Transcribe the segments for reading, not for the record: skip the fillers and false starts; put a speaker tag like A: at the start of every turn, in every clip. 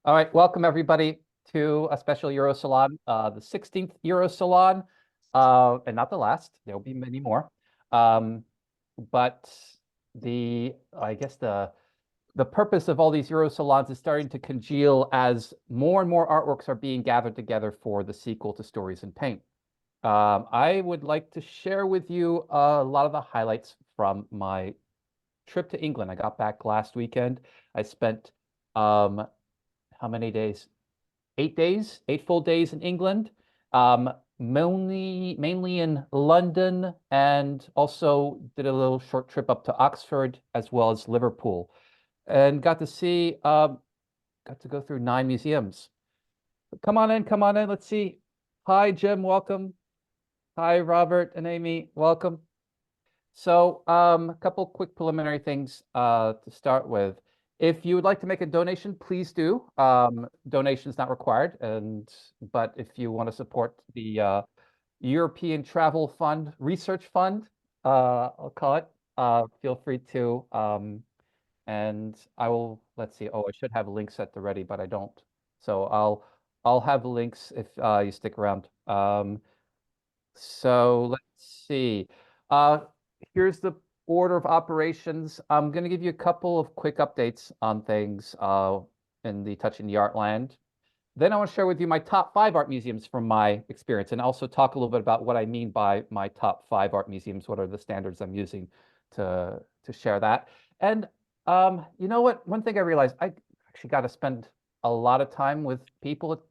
A: All right, welcome everybody to a special EuroSalon, the 16th EuroSalon, and not the last. There'll be many more. Um, but I guess the purpose of all these EuroSalons is starting to congeal as more and more artworks are being gathered together for the sequel to Stories in Paint. I would like to share with you a lot of the highlights from my trip to England. I got back last weekend. I spent how many days? 8 days, 8 full days in England, mainly in London, and also did a little short trip up to Oxford as well as Liverpool, and got to go through 9 museums. Come on in, come on in. Let's see. Hi, Jim. Welcome. Hi, Robert and Amy. Welcome. So, a couple quick preliminary things to start with. If you would like to make a donation, please do. Donation is not required, but if you want to support the European Travel Fund Research Fund, I'll call it, feel free to. And I will. Let's see. Oh, I should have links at the ready, but I don't. So I'll have links if you stick around. So let's see. Uh, Here's the order of operations. I'm going to give you a couple of quick updates on things in the Touching the Art land. Then I want to share with you my top 5 art museums from my experience, and also talk a little bit about what I mean by my top 5 art museums. What are the standards I'm using to share that? And you know what? One thing I realized, I actually got to spend a lot of time with people,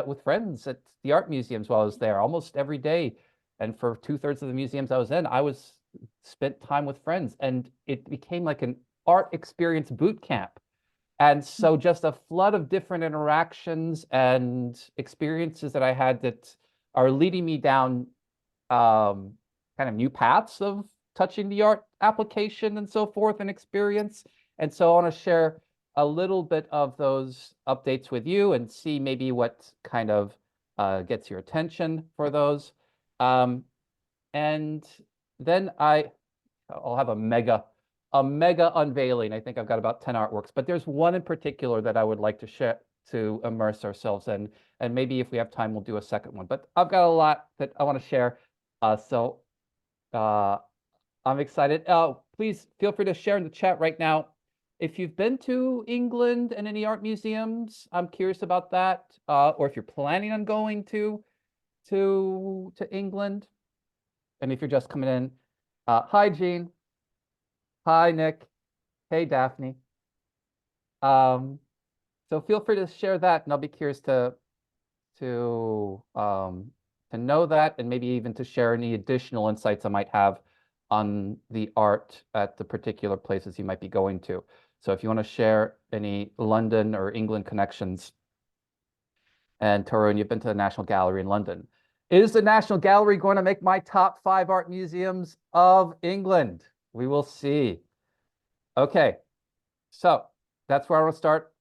A: with friends at the art museums while I was there, almost every day. And for 2/3 of the museums I was in, I was spent time with friends, and it became like an art experience boot camp. And so just a flood of different interactions and experiences that I had that are leading me down kind of new paths of touching the art application and so forth and experience. And so I want to share a little bit of those updates with you and see maybe what kind of gets your attention for those. Um, and then I'll have a mega unveiling. I think I've got about 10 artworks, but there's one in particular that I would like to share to immerse ourselves in. And maybe if we have time, we'll do a second one. But I've got a lot that I want to share. So I'm excited. Please feel free to share in the chat right now. If you've been to England and any art museums, I'm curious about that. Or if you're planning on going to England. And if you're just coming in, hi, Jean. Hi, Nick. Hey, Daphne. So feel free to share that, and I'll be curious to know that, and maybe even to share any additional insights I might have on the art at the particular places you might be going to. So if you want to share any London or England connections, and Torun, you've been to the National Gallery in London. Is the National Gallery going to make my top 5 art museums of England? We will see. Okay, so that's where I want to start.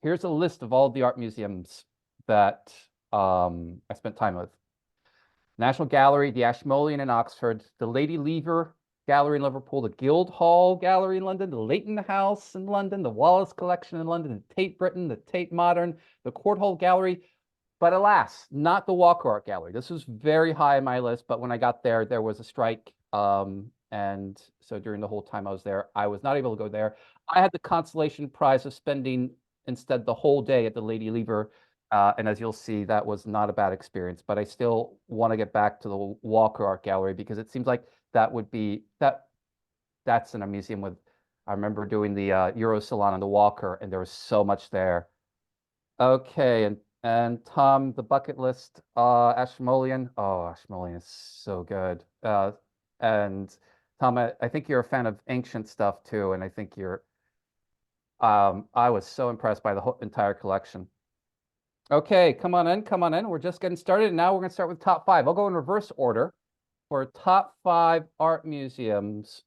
A: Here's a list of all the art museums that I spent time with. National Gallery, the Ashmolean in Oxford, the Lady Lever Gallery in Liverpool, the Guildhall Gallery in London, the Leighton House in London, the Wallace Collection in London, the Tate Britain, the Tate Modern, the Court Hall Gallery, but alas, not the Walker Art Gallery. This was very high on my list, but when I got there, there was a strike. And so during the whole time I was there, I was not able to go there. I had the consolation prize of spending instead the whole day at the Lady Lever. And as you'll see, that was not a bad experience, but I still want to get back to the Walker Art Gallery because it seems like that's in a museum with, I remember doing the EuroSalon on the Walker, and there was so much there. Okay, and Tom, the bucket list, Ashmolean. Oh, Ashmolean is so good. And Tom, I think you're a fan of ancient stuff too, and I think I was so impressed by the whole entire collection. Okay, come on in, come on in. We're just getting started, and now we're going to start with top 5. I'll go in reverse order for top 5 art museums.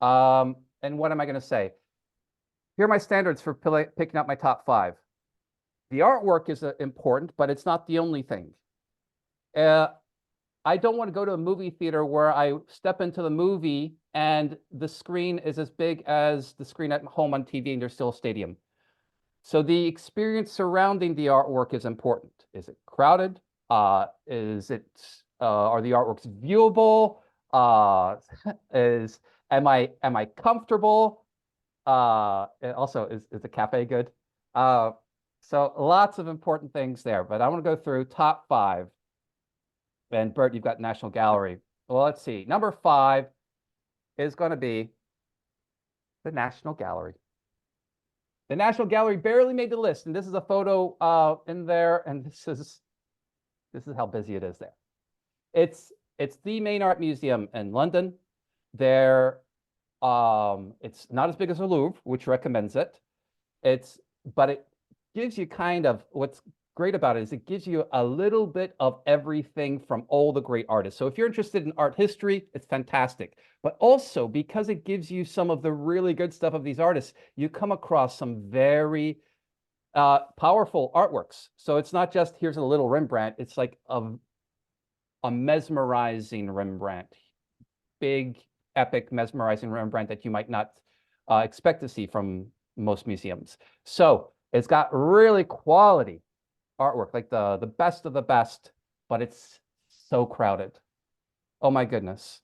A: And what am I going to say? Here are my standards for picking out my top 5. The artwork is important, but it's not the only thing. I don't want to go to a movie theater where I step into the movie and the screen is as big as the screen at home on TV and there's still a stadium. So the experience surrounding the artwork is important. Is it crowded? Are the artworks viewable? Uh, is am I comfortable? Also, is the cafe good? Uh, so lots of important things there, but I want to go through top five. And Bert, you've got National Gallery. Well, let's see. Number five is going to be the National Gallery. The National Gallery barely made the list, and this is a photo in there, and this is how busy it is there. It's the main art museum in London. There, it's not as big as the Louvre, which recommends it. But it gives you kind of what's great about it is it gives you a little bit of everything from all the great artists. So if you're interested in art history, it's fantastic. But also because it gives you some of the really good stuff of these artists, you come across some very powerful artworks. So it's not just here's a little Rembrandt, it's like a mesmerizing Rembrandt, big, epic, mesmerizing Rembrandt that you might not expect to see from most museums. So it's got really quality artwork, like the best of the best, but it's so crowded. Oh my goodness,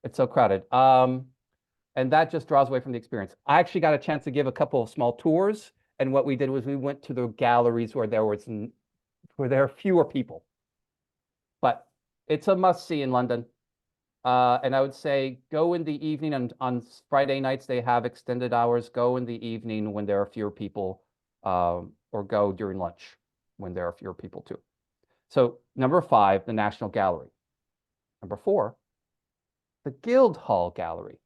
A: it's so crowded. And that just draws away from the experience. I actually got a chance to give a couple of small tours, and what we did was we went to the galleries where there are fewer people. But it's a must see in London. And I would say go in the evening, and on Friday nights they have extended hours. Go in the evening when there are fewer people, or go during lunch when there are fewer people too. So number five, the National Gallery. Number four, the Guildhall Gallery.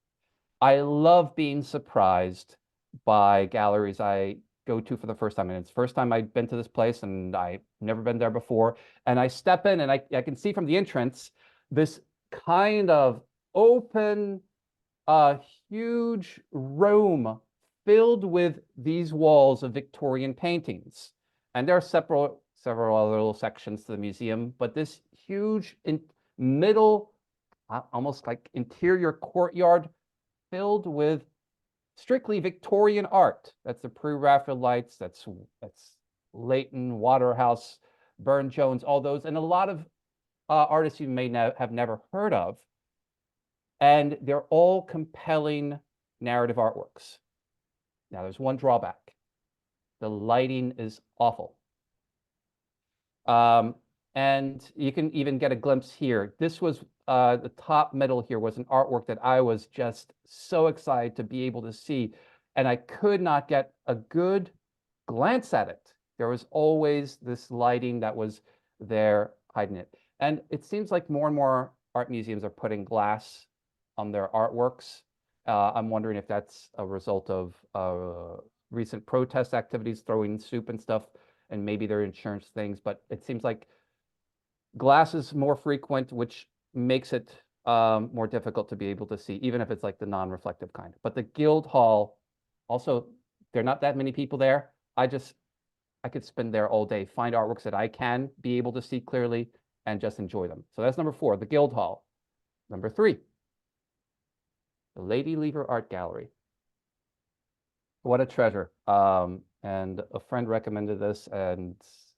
A: I love being surprised by galleries I go to for the first time. And it's the first time I've been to this place, and I've never been there before. And I step in, and I can see from the entrance this kind of open, huge room filled with these walls of Victorian paintings. And there are several other little sections to the museum, but this huge middle, almost like interior courtyard filled with strictly Victorian art. That's the Pre-Raphaelites, that's Leighton, Waterhouse, Burne-Jones, all those, and a lot of artists you may have never heard of. And they're all compelling narrative artworks. Now, there's one drawback. The lighting is awful. And you can even get a glimpse here. This was the top middle here was an artwork that I was just so excited to be able to see. And I could not get a good glance at it. There was always this lighting that was there hiding it. And it seems like more and more art museums are putting glass on their artworks. I'm wondering if that's a result of recent protest activities, throwing soup and stuff, and maybe their insurance things. But it seems like glass is more frequent, which makes it more difficult to be able to see, even if it's like the non-reflective kind. But the Guildhall, also, there are not that many people there. I could spend there all day, find artworks that I can be able to see clearly and just enjoy them. So that's number four, the Guildhall. Number three, the Lady Lever Art Gallery. What a treasure. And a friend recommended this, and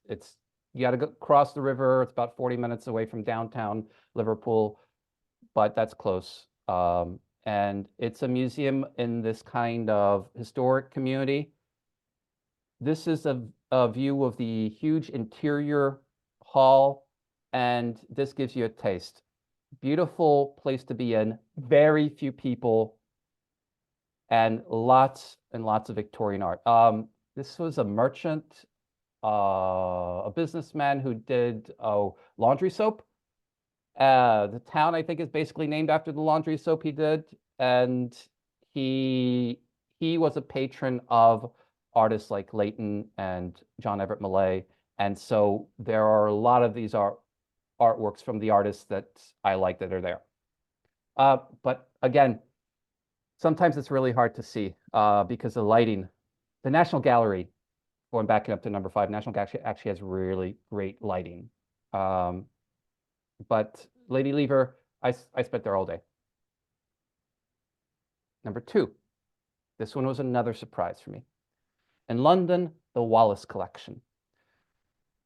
A: you got to go cross the river. It's about 40 minutes away from downtown Liverpool, but that's close. And it's a museum in this kind of historic community. This is a view of the huge interior hall, and this gives you a taste. Beautiful place to be in, very few people, and lots of Victorian art. This was a merchant, a businessman who did laundry soap. The town, I think, is basically named after the laundry soap he did, and he was a patron of artists like Leighton and John Everett Millais, and so there are a lot of these artworks from the artists that I like that are there. But again, sometimes it's really hard to see because the lighting. The National Gallery, going back up to number five, National Gallery actually has really great lighting. But Lady Lever, I spent there all day. Number two, this one was another surprise for me. In London, the Wallace collection.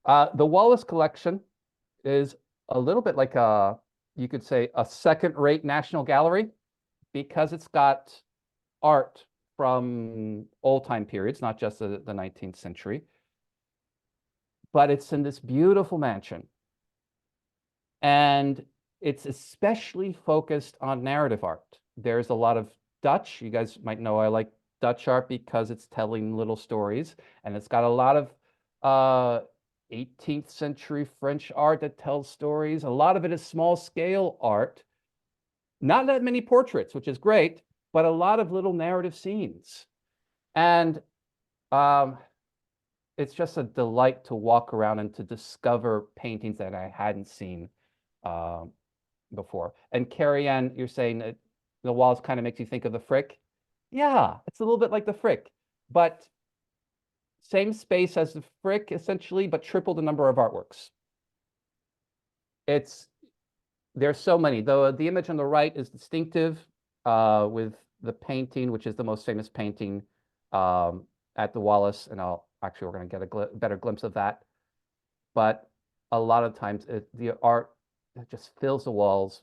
A: The Wallace collection is a little bit like you could say a second-rate National Gallery because it's got art from old time periods, not just the 19th century, but it's in this beautiful mansion. And it's especially focused on narrative art. There's a lot of Dutch. You guys might know I like Dutch art because it's telling little stories. And it's got a lot of 18th century French art that tells stories. A lot of it is small scale art. Not that many portraits, which is great, but a lot of little narrative scenes. And it's just a delight to walk around and to discover paintings that I hadn't seen before. And Carrie Ann, you're saying that the walls kind of makes you think of the Frick. Yeah, it's a little bit like the Frick, but same space as the Frick essentially, but triple the number of artworks. There's so many. The image on the right is distinctive with the painting, which is the most famous painting at the Wallace, and we're going to get a better glimpse of that. But a lot of times the art just fills the walls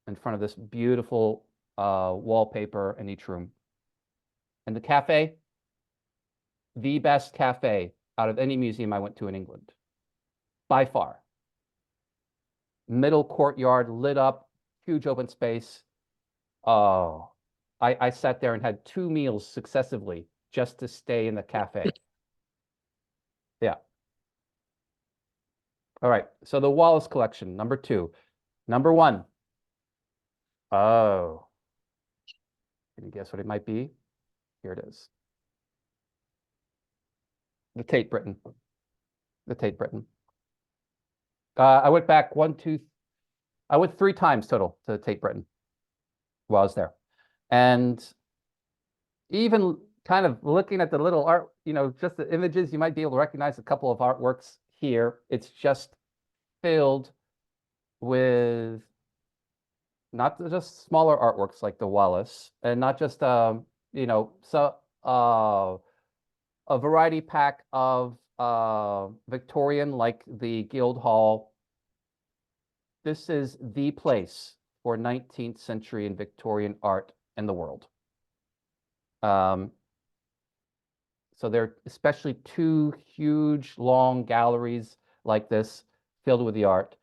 A: in front of this beautiful wallpaper in each room. And the cafe, the best cafe out of any museum I went to in England, by far. Middle courtyard, lit up, huge open space. Oh, I sat there and had 2 meals successively just to stay in the cafe. Yeah. All right. So the Wallace collection, number 2. Number 1. Oh. Can you guess what it might be? Here it is. The Tate Britain. The Tate Britain. I went back I went 3 times total to Tate Britain while I was there. And even kind of looking at the little art, just the images, you might be able to recognize a couple of artworks here. It's just filled with not just smaller artworks like the Wallace, and not just a variety pack of Victorian, like the Guildhall. This is the place for 19th century and Victorian art in the world. So there are especially 2 huge, long galleries like this filled with the art.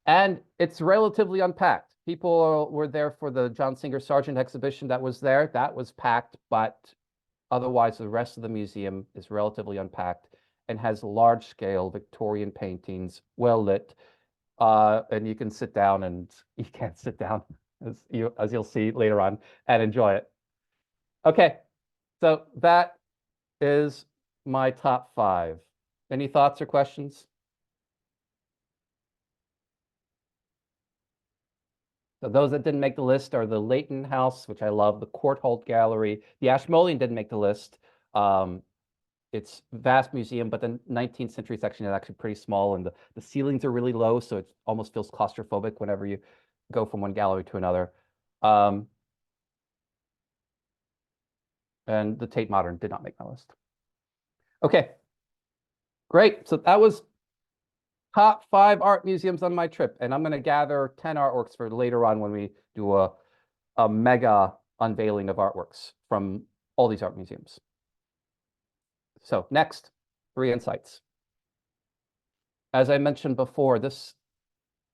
A: And it's relatively unpacked. People were there for the John Singer Sargent exhibition that was there. That was packed, but otherwise the rest of the museum is relatively unpacked and has large-scale Victorian paintings, well lit. And you can sit down, and you can't sit down, as you'll see later on, and enjoy it. Okay, so that is my top 5. Any thoughts or questions? So those that didn't make the list are the Leighton House, which I love, the Courtauld Gallery. The Ashmolean didn't make the list. It's a vast museum, but the 19th century section is actually pretty small, and the ceilings are really low, so it almost feels claustrophobic whenever you go from one gallery to another. And the Tate Modern did not make my list. Okay, great. So that was top 5 art museums on my trip, and I'm going to gather 10 artworks for later on when we do a mega unveiling of artworks from all these art museums. So next, 3 insights. As I mentioned before, this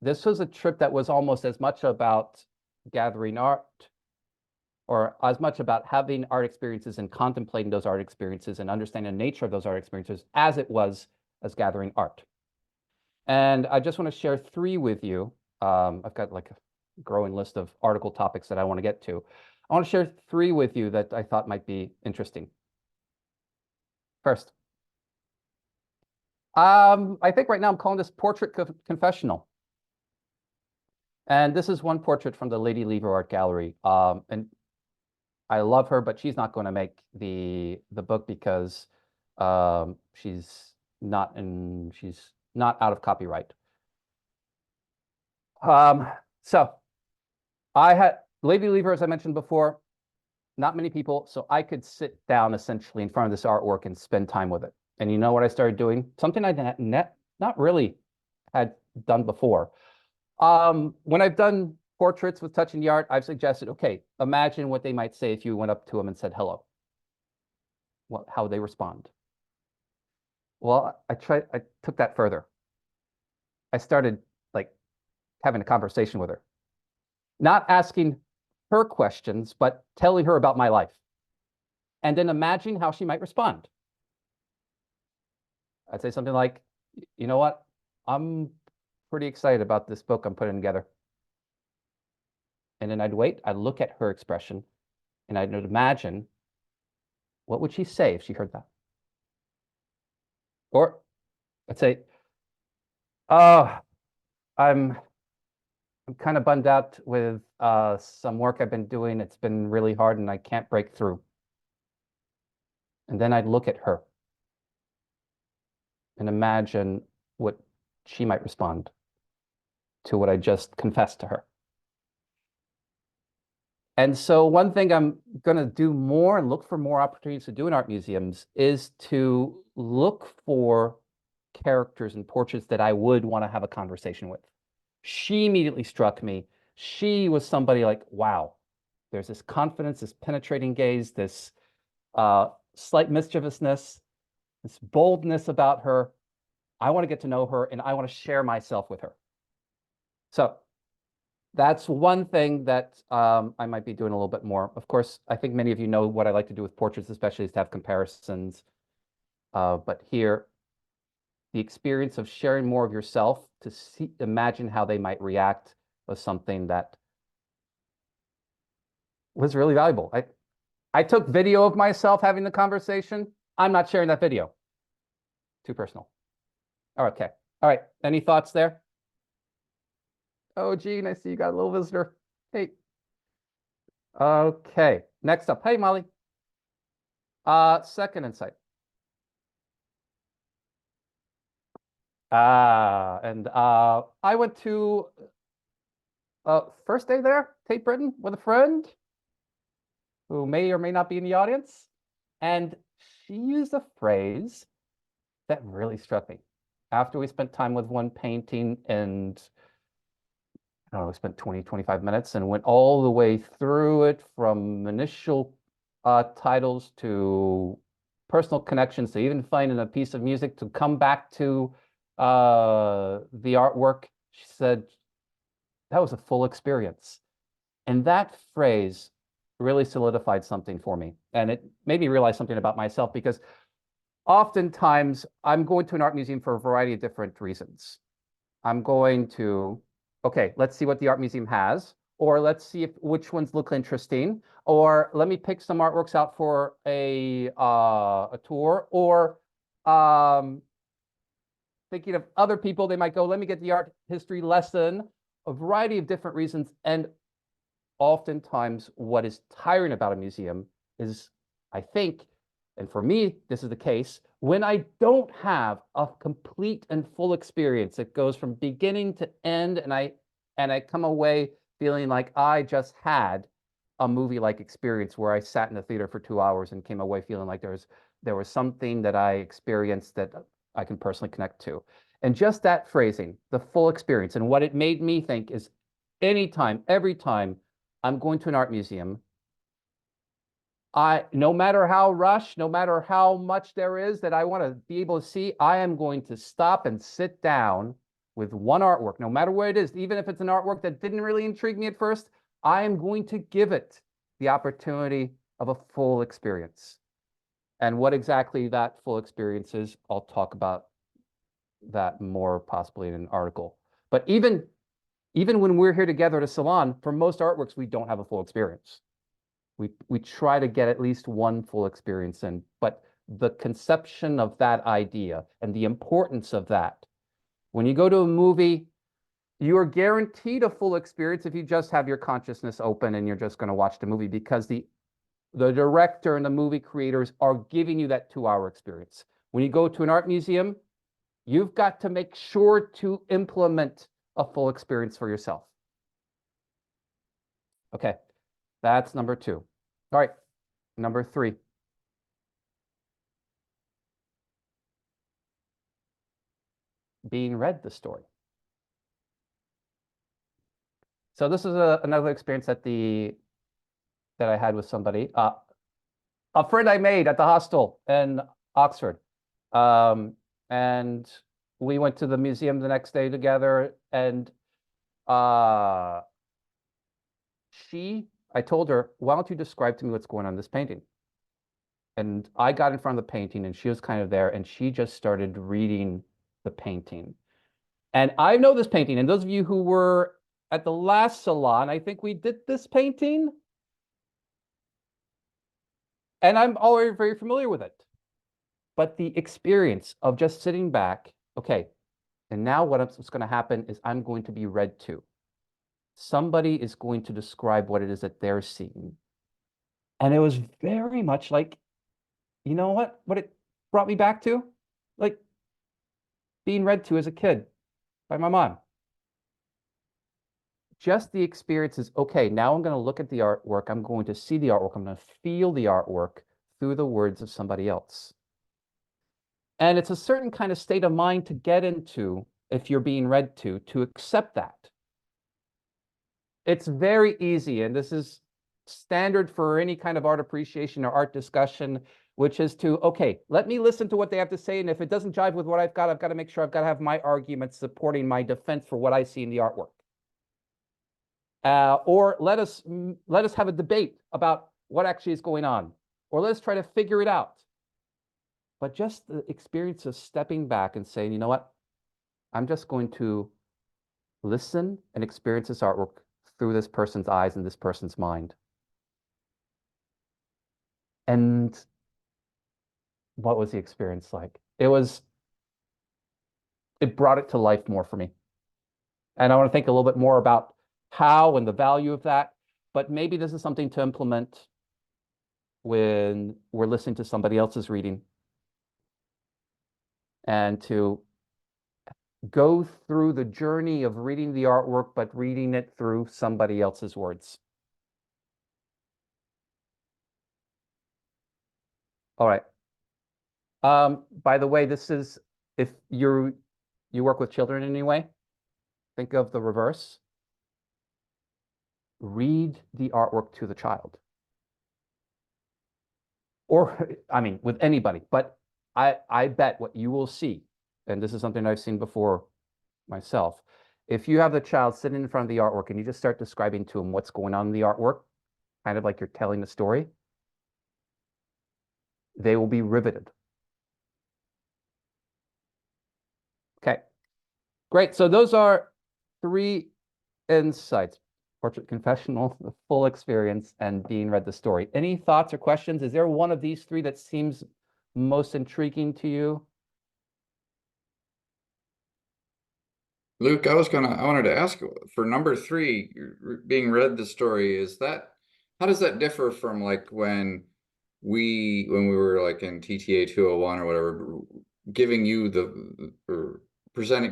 A: was a trip that was almost as much about gathering art, or as much about having art experiences and contemplating those art experiences and understanding the nature of those art experiences as it was as gathering art. And I just want to share 3 with you. I've got like a growing list of article topics that I want to get to. I want to share 3 with you that I thought might be interesting. First, I think right now I'm calling this Portrait Confessional. And this is one portrait from the Lady Lever Art Gallery. And I love her, but she's not going to make the book because she's not out of copyright. So I had Lady Lever, as I mentioned before, not many people, so I could sit down essentially in front of this artwork and spend time with it. And you know what I started doing? Something I not really had done before. When I've done portraits with touching the art, I've suggested, okay, imagine what they might say if you went up to them and said hello. How would they respond? Well, I took that further. I started like having a conversation with her, not asking her questions, but telling her about my life. And then imagine how she might respond. I'd say something like, you know what? I'm pretty excited about this book I'm putting together. And then I'd wait, I'd look at her expression, and I'd imagine what would she say if she heard that? Or I'd say, oh, I'm I'm kind of bummed out with some work I've been doing. It's been really hard and I can't break through. And then I'd look at her and imagine what she might respond to what I just confessed to her. And so one thing I'm going to do more and look for more opportunities to do in art museums is to look for characters and portraits that I would want to have a conversation with. She immediately struck me. She was somebody like, wow, there's this confidence, this penetrating gaze, this slight mischievousness, this boldness about her. I want to get to know her and I want to share myself with her. So that's one thing that I might be doing a little bit more. Of course, I think many of you know what I like to do with portraits, especially is to have comparisons. But here, the experience of sharing more of yourself to imagine how they might react was something that was really valuable. I took video of myself having the conversation. I'm not sharing that video. Too personal. Okay. All right. Any thoughts there? Oh, Gene, I see you got a little visitor. Hey. Okay. Next up. Hey, Molly. Second insight. And I went to first day there, Tate Britain, with a friend who may or may not be in the audience. And she used a phrase that really struck me. After we spent time with one painting and I don't know, we spent 20, 25 minutes and went all the way through it from initial titles to personal connections to even finding a piece of music to come back to the artwork. She said, that was a full experience. And that phrase really solidified something for me. And it made me realize something about myself because oftentimes I'm going to an art museum for a variety of different reasons. I'm going to, okay, let's see what the art museum has, or let's see if which ones look interesting, or let me pick some artworks out for a tour, or thinking of other people, they might go, let me get the art history lesson, a variety of different reasons. And oftentimes what is tiring about a museum is, I think, and for me, this is the case, when I don't have a complete and full experience, it goes from beginning to end, and I come away feeling like I just had a movie-like experience where I sat in the theater for 2 hours and came away feeling like there was something that I experienced that I can personally connect to. And just that phrasing, the full experience, and what it made me think is anytime, every time I'm going to an art museum, no matter how rushed, no matter how much there is that I want to be able to see, I am going to stop and sit down with one artwork, no matter what it is, even if it's an artwork that didn't really intrigue me at first, I am going to give it the opportunity of a full experience. And what exactly that full experience is, I'll talk about that more possibly in an article. But even when we're here together at a salon, for most artworks, we don't have a full experience. We try to get at least one full experience in, but the conception of that idea and the importance of that, when you go to a movie, you are guaranteed a full experience if you just have your consciousness open and you're just going to watch the movie because the director and the movie creators are giving you that 2 hour experience. When you go to an art museum, you've got to make sure to implement a full experience for yourself. Okay. That's number 2. All right, number 3. being read the story. So this is another experience that I had with somebody, a friend I made at the hostel in Oxford, and we went to the museum the next day together, and I told her, why don't you describe to me what's going on in this painting? And I got in front of the painting, and she was kind of there, and she just started reading the painting. And I know this painting, and those of you who were at the last salon, I think we did this painting, and I'm already very familiar with it. But the experience of just sitting back, okay, and now what's going to happen is I'm going to be read to. Somebody is going to describe what it is that they're seeing. And it was very much like, you know what it brought me back to? Like being read to as a kid by my mom. Just the experience is, okay, now I'm going to look at the artwork. I'm going to see the artwork. I'm going to feel the artwork through the words of somebody else. And it's a certain kind of state of mind to get into if you're being read to accept that. It's very easy, and this is standard for any kind of art appreciation or art discussion, which is to, okay, let me listen to what they have to say, and if it doesn't jive with what I've got to make sure I've got to have my arguments supporting my defense for what I see in the artwork. Or let us have a debate about what actually is going on, or let's try to figure it out. But just the experience of stepping back and saying, you know what, I'm just going to listen and experience this artwork through this person's eyes and this person's mind. And what was the experience like? It brought it to life more for me. And I want to think a little bit more about how and the value of that. But maybe this is something to implement when we're listening to somebody else's reading, and to go through the journey of reading the artwork, but reading it through somebody else's words. All right. By the way, this is, if you work with children in any way, think of the reverse. Read the artwork to the child. Or, I mean, with anybody, but I bet what you will see, and this is something I've seen before myself, if you have the child sitting in front of the artwork and you just start describing to them what's going on in the artwork, kind of like you're telling the story, they will be riveted. Okay, great. So those are 3 insights: portrait confessional, the full experience, and being read the story. Any thoughts or questions? Is there one of these 3 that seems most intriguing to you?
B: Luke, I wanted to ask for number 3, being read the story, how does that differ from like when we were like in TTA 201 or whatever, giving you or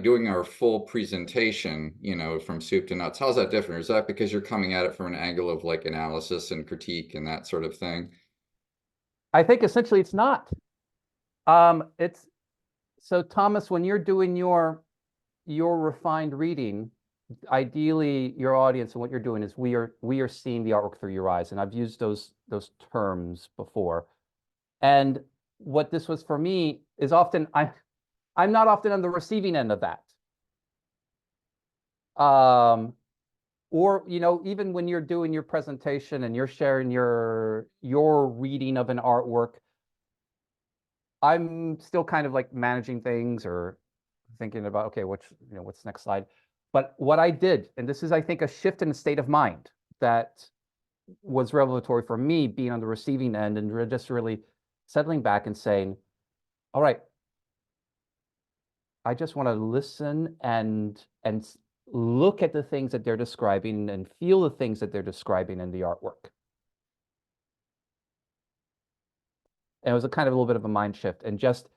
B: doing our full presentation, from soup to nuts? How's that different? Is that because you're coming at it from an angle of like analysis and critique and that sort of thing?
A: I think essentially it's not. It's so, Thomas, when you're doing your refined reading, ideally your audience and what you're doing is we are seeing the artwork through your eyes, and I've used those terms before. And what this was for me is often I'm not often on the receiving end of that. Or even when you're doing your presentation and you're sharing your reading of an artwork, I'm still kind of like managing things or thinking about, okay, what's the next slide. But what I did, and this is, I think, a shift in the state of mind that was revelatory for me, being on the receiving end and just really settling back and saying, all right, I just want to listen and look at the things that they're describing and feel the things that they're describing in the artwork. And it was a kind of a little bit of a mind shift, and just,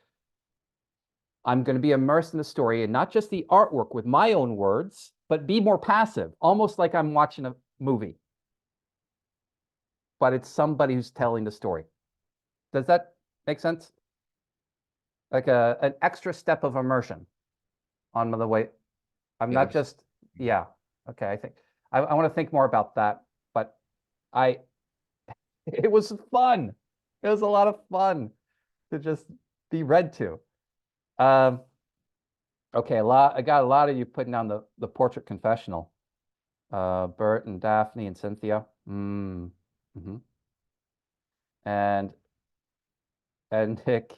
A: I'm going to be immersed in the story and not just the artwork with my own words, but be more passive, almost like I'm watching a movie. But it's somebody who's telling the story. Does that make sense? Like an extra step of immersion. on the way. I'm
B: Yeah,
A: not just, yeah. Okay, I think I want to think more about that, but I it was fun. It was a lot of fun to just be read to. Um, okay, I got a lot of you putting down the portrait confessional. Bert and Daphne and Cynthia. Hmm. And Nick,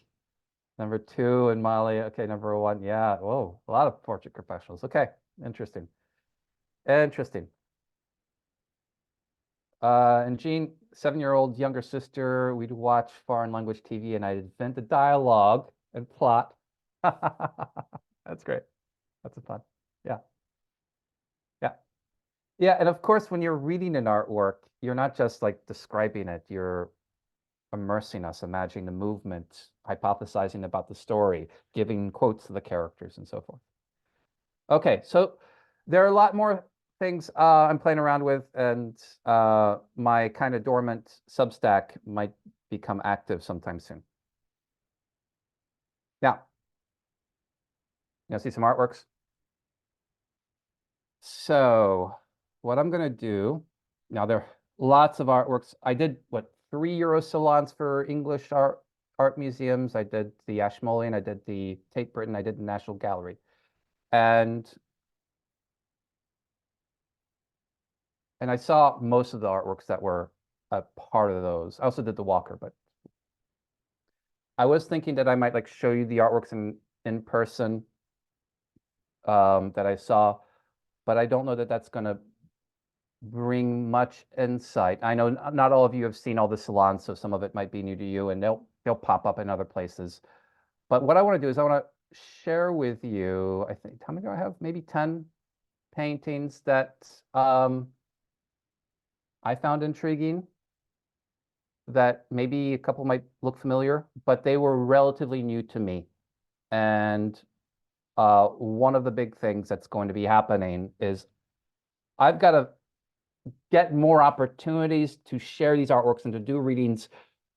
A: number two, and Molly. Okay, number one. Yeah. Whoa, a lot of portrait confessionals. Okay, interesting. Interesting. And Jean, 7-year-old younger sister, we'd watch foreign language TV and I'd invent the dialogue and plot. That's great. That's a fun. Yeah. Yeah. Yeah. And of course, when you're reading an artwork, you're not just like describing it, you're immersing us, imagining the movement, hypothesizing about the story, giving quotes to the characters and so forth. Okay, so there are a lot more things I'm playing around with, and my kind of dormant Substack might become active sometime soon. Now, see some artworks. So what I'm going to do now, there are lots of artworks. I did what 3 EuroSalons for English art museums. I did the Ashmolean, I did the Tate Britain, I did the National Gallery, and I saw most of the artworks that were a part of those. I also did the Walker, but I was thinking that I might like show you the artworks in person that I saw, but I don't know that that's going to bring much insight. I know not all of you have seen all the salons, so some of it might be new to you, and they'll pop up in other places. But what I want to do is I want to share with you, I think, how many do I have? Maybe 10 paintings that I found intriguing, that maybe a couple might look familiar, but they were relatively new to me. And one of the big things that's going to be happening is I've got to get more opportunities to share these artworks and to do readings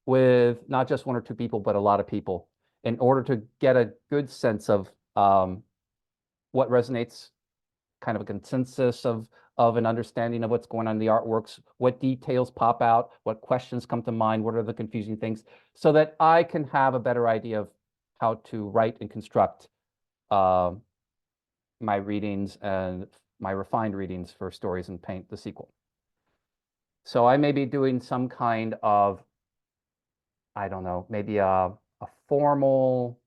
A: with not just one or two people, but a lot of people in order to get a good sense of what resonates, kind of a consensus of an understanding of what's going on in the artworks, what details pop out, what questions come to mind, what are the confusing things, so that I can have a better idea of how to write and construct uh, my readings and my refined readings for Stories in Paint, the sequel. So I may be doing some kind of, I don't know, maybe a formal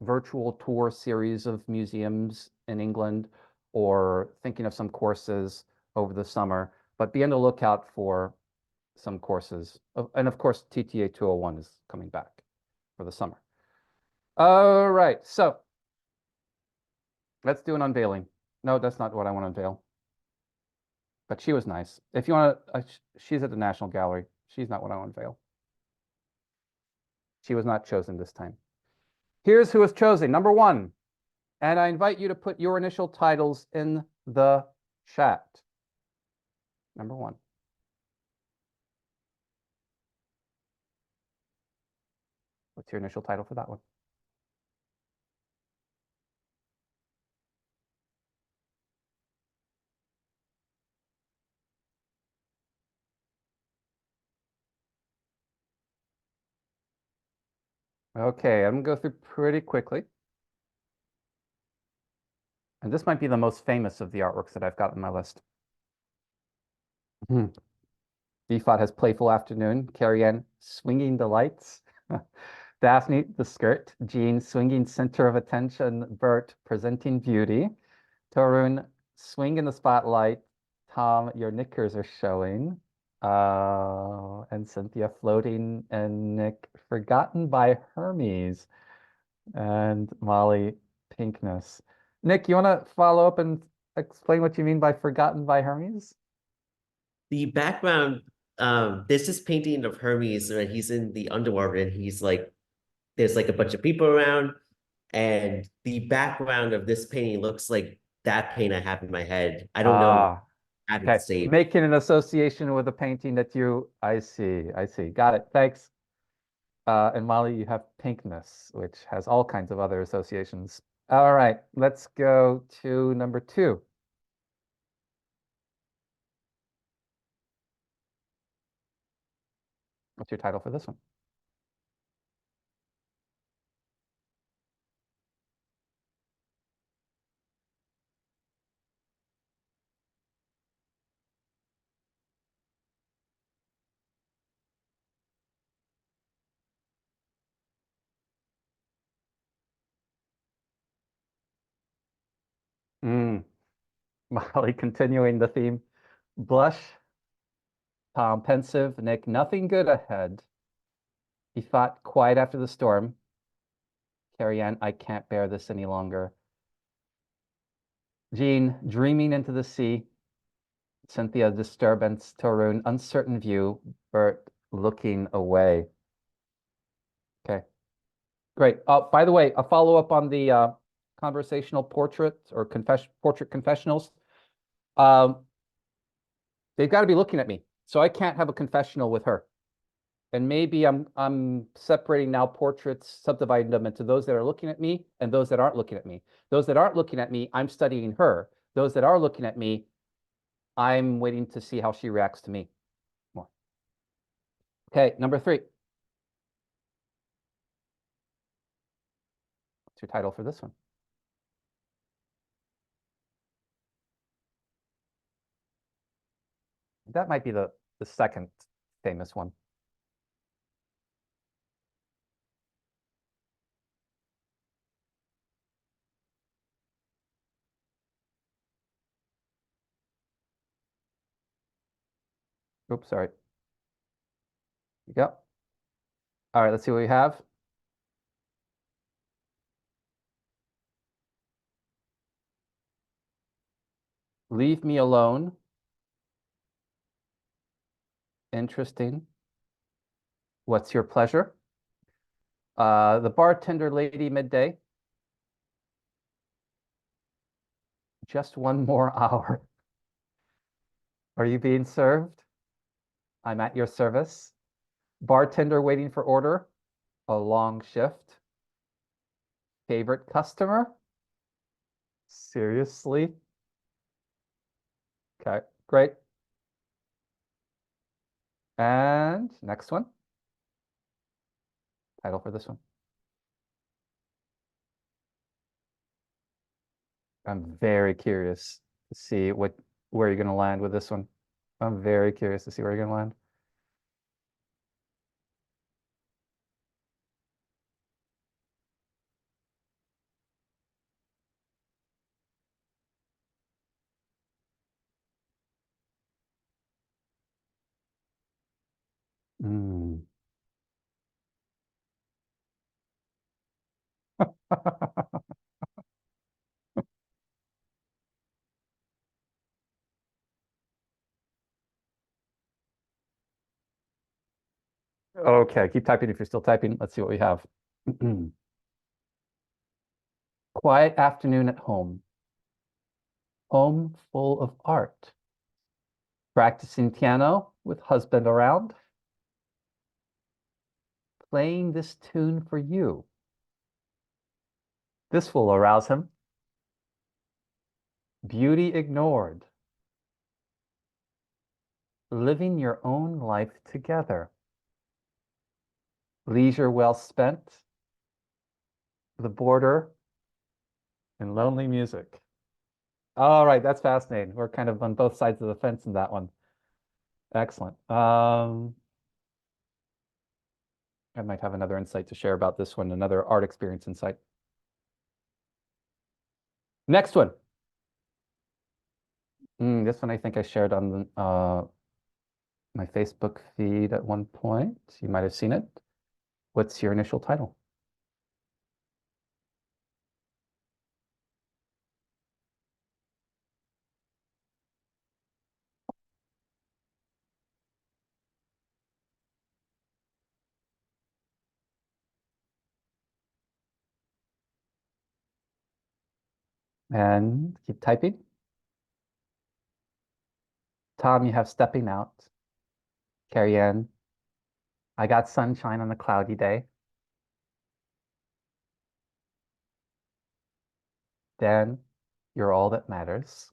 A: virtual tour series of museums in England, or thinking of some courses over the summer, but be on the lookout for some courses. And of course, TTA 201 is coming back for the summer. All right, so let's do an unveiling. No, that's not what I want to unveil. But she was nice. If you want to, she's at the National Gallery. She's not what I want to unveil. She was not chosen this time. Here's who was chosen. Number one, and I invite you to put your initial titles in the chat. Number one. What's your initial title for that one? Okay, I'm gonna go through pretty quickly. And this might be the most famous of the artworks that I've got on my list. Bifat has Playful Afternoon, Carrie Ann swinging the lights, Daphne the skirt, Jean swinging center of attention, Bert presenting beauty, Torun swing in the spotlight, Tom your knickers are showing, and Cynthia floating, and Nick forgotten by Hermes, and Molly pinkness. Nick, you want to follow up and explain what you mean by forgotten by Hermes?
C: The background, there's this painting of Hermes where he's in the underwater and he's like, there's like a bunch of people around, and the background of this painting looks like that paint I have in my head. I don't know,
A: Ah,
C: I have it
A: okay.
C: saved.
A: Making an association with a painting that you, I see. Got it. Thanks. And Molly, you have pinkness, which has all kinds of other associations. All right, let's go to number 2. What's your title for this one? Mm, Molly, continuing the theme. Blush, Tom pensive, Nick nothing good ahead. He thought quiet after the storm. Carrie Ann, I can't bear this any longer. Jean, dreaming into the sea. Cynthia, disturbance. Torun, uncertain view. Bert, looking away. Okay, great. By the way, a follow-up on the conversational portraits or portrait confessionals. Um, they've got to be looking at me, so I can't have a confessional with her. And maybe I'm separating now portraits, subdividing them into those that are looking at me and those that aren't looking at me. Those that aren't looking at me, I'm studying her. Those that are looking at me, I'm waiting to see how she reacts to me more. Okay, number 3. What's your title for this one? That might be the second famous one. Oops, sorry. You go. All right, let's see what we have. Leave me alone. Interesting. What's your pleasure? The bartender lady midday. Just one more hour. Are you being served? I'm at your service. Bartender waiting for order. A long shift. Favorite customer? Seriously? Okay, great. And next one. Title for this one. I'm very curious to see where you're going to land with this one. I'm very curious to see where you're going to land. Mm. Okay, keep typing if you're still typing. Let's see what we have. Quiet afternoon at home. Home full of art. Practicing piano with husband around. Playing this tune for you. This will arouse him. Beauty ignored. Living your own life together. Leisure well spent. The border and lonely music. All right, that's fascinating. We're kind of on both sides of the fence in that one. Excellent. I might have another insight to share about this one, another art experience insight. Next one. This one I think I shared on my Facebook feed at one point. You might have seen it. What's your initial title? And keep typing. Tom, you have stepping out. Carrie Ann, I got sunshine on a cloudy day. Dan, you're all that matters.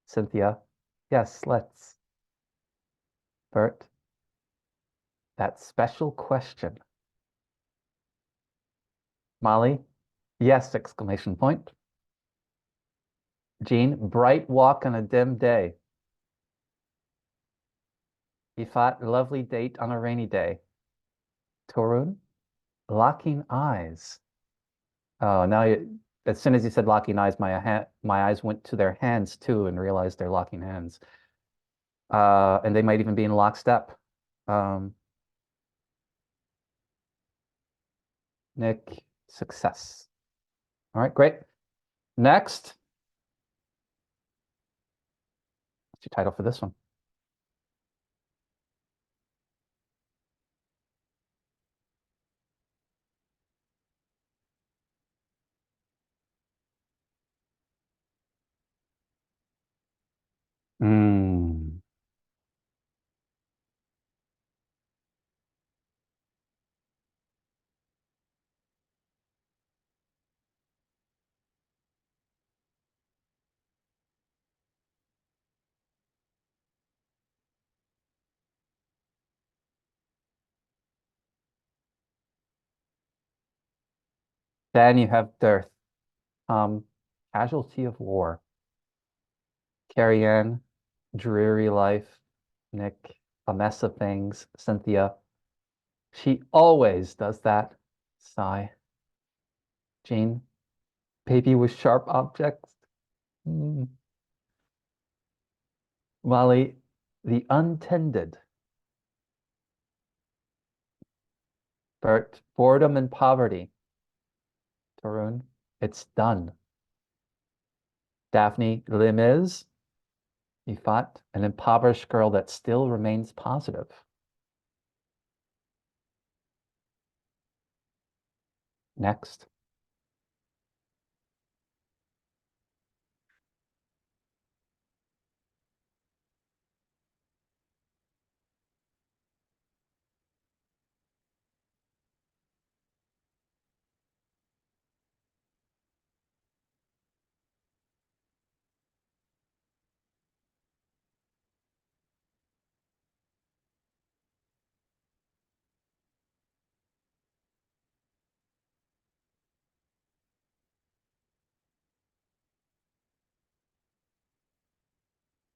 A: Cynthia, yes, let's. Bert, that special question. Molly, yes, exclamation point. Jean, bright walk on a dim day. Ifat, lovely date on a rainy day. Torun, locking eyes. Oh, now as soon as you said locking eyes, my eyes went to their hands too and realized they're locking hands. And they might even be in lockstep. Um, Nick, success. All right, great. Next, what's your title for this one? Mm. Then you have dearth. Casualty of war. Carrie Ann, dreary life. Nick, a mess of things. Cynthia, she always does that. Sigh. Jean, baby with sharp objects. Mm. Molly, the untended. Bert, boredom and poverty. Tarun, it's done. Daphne, Les Mis. Ifat, an impoverished girl that still remains positive. Next.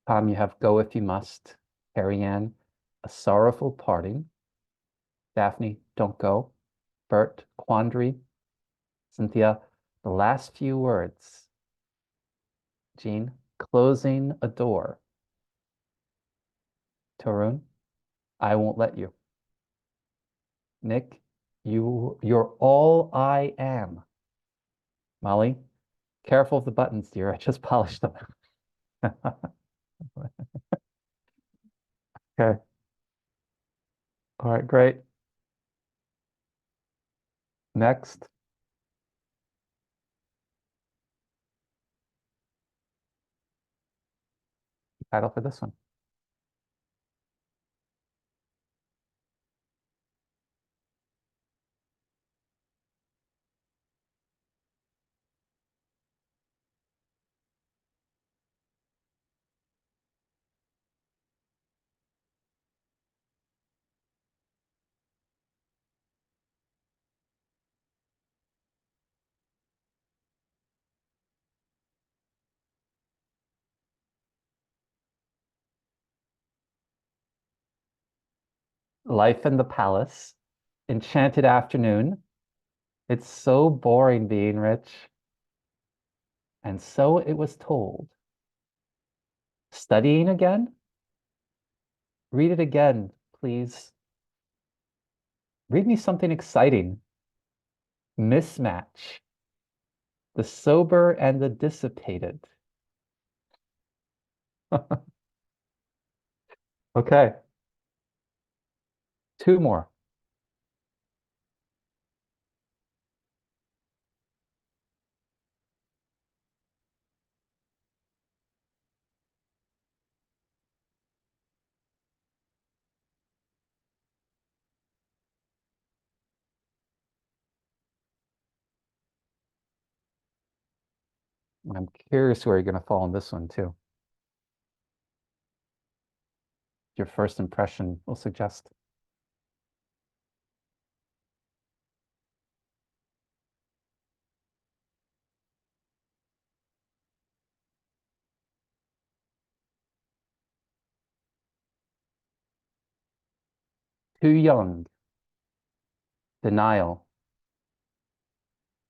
A: Tom, you have Go If You Must. Carrie Ann, A Sorrowful Parting. Daphne, Don't Go. Bert, Quandary. Cynthia, The Last Few Words. Jean, Closing a Door. Tarun, I Won't Let You. Nick, you're all I am. Molly, careful of the buttons, dear. I just polished them. Okay. All right, great. Next, title for this one. Life in the Palace. Enchanted Afternoon. It's so boring being rich. And so it was told. Studying again? Read it again, please. Read me something exciting. Mismatch. The sober and the dissipated. Okay, two more. I'm curious where you're going to fall on this one too. Your first impression will suggest. Too young. Denial.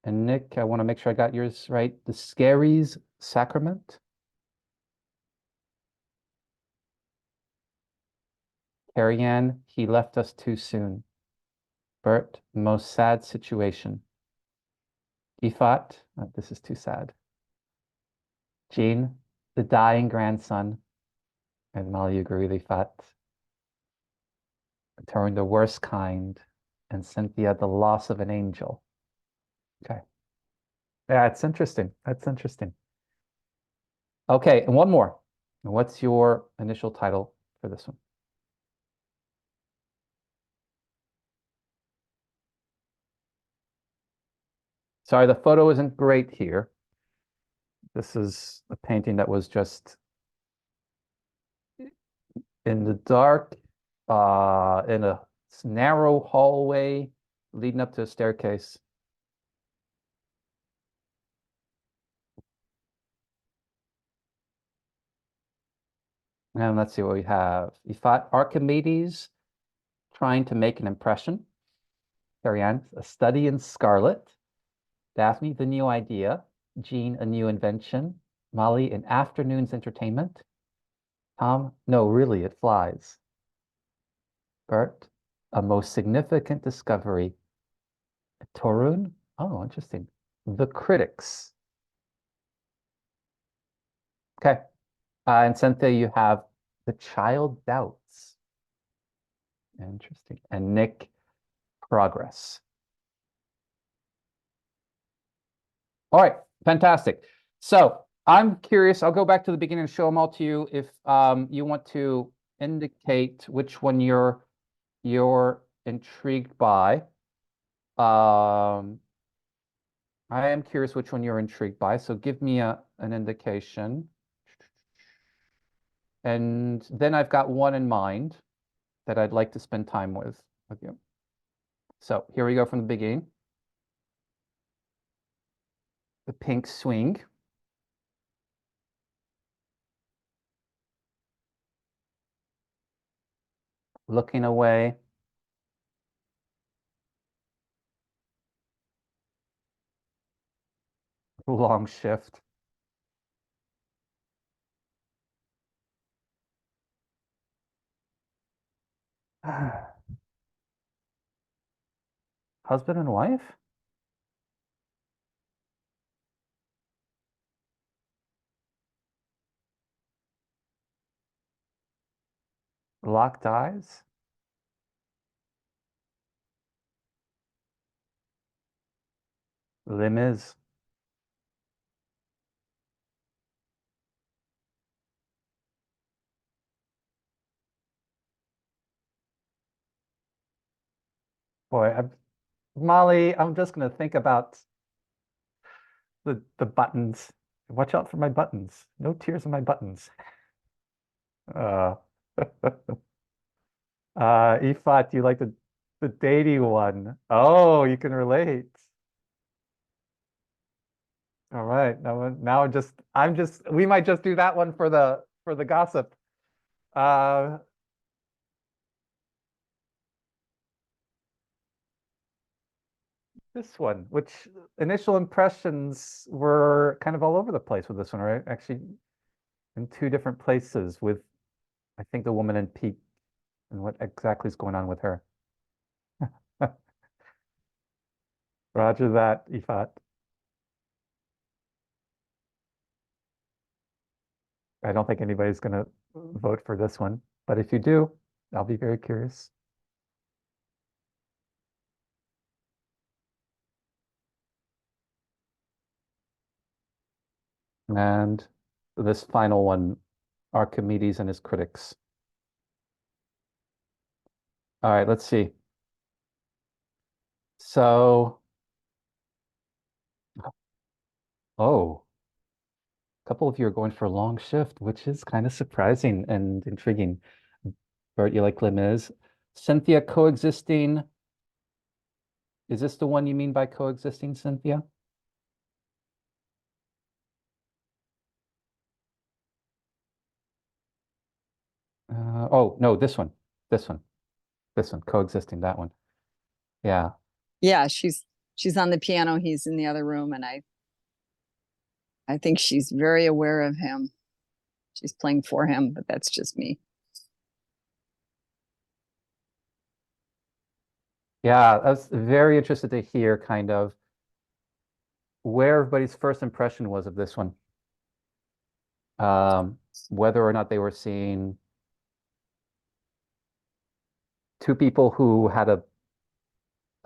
A: And Nick, I want to make sure I got yours right. The Scaries Sacrament. Carrie Ann, he left us too soon. Bert, most sad situation. Ifat, this is too sad. Jean, the dying grandson. And Molly, you agree with Ifat. Turing, the worst kind. And Cynthia, the loss of an angel. Okay. Yeah, it's interesting. That's interesting. Okay, and one more. What's your initial title for this one? Sorry, the photo isn't great here. This is a painting that was just in the dark, in a narrow hallway leading up to a staircase. And let's see what we have. Ifat, Archimedes trying to make an impression. Carrie Ann, a study in scarlet. Daphne, the new idea. Jean, a new invention. Molly, an afternoon's entertainment. Tom, no, really, it flies. Bert, a most significant discovery. Torun, oh, interesting. The critics. Okay. And Cynthia, you have the child doubts. Interesting. And Nick, progress. All right, fantastic. So I'm curious, I'll go back to the beginning and show them all to you if you want to indicate which one you're intrigued by. I am curious which one you're intrigued by, so give me an indication. And then I've got one in mind that I'd like to spend time with you. So here we go from the beginning. The pink swing. Looking away. Long shift. Husband and wife? Locked eyes? Les Mis. Boy, Molly, I'm just gonna think about the buttons. Watch out for my buttons. No tears in my buttons. Uh, Ifat, you like the dating one? Oh, you can relate. All right. Now we might just do that one for the gossip. Uh, this one, which initial impressions were kind of all over the place with this one, right? Actually, in two different places with, I think, the woman in peak and what exactly is going on with her. Roger that, Ifat. I don't think anybody's going to vote for this one, but if you do, I'll be very curious. And this final one, Archimedes and his critics. All right, let's see. So, oh, couple of you are going for a long shift, which is kind of surprising and intriguing. Bert, you like Les Mis? Cynthia, coexisting. Is this the one you mean by coexisting, Cynthia? Oh, no, this one. This one. This one, coexisting, that one. Yeah.
D: Yeah, she's on the piano, he's in the other room, and I think she's very aware of him. She's playing for him, but that's just me.
A: Yeah, I was very interested to hear kind of where everybody's first impression was of this one. Whether or not they were seeing two people who had a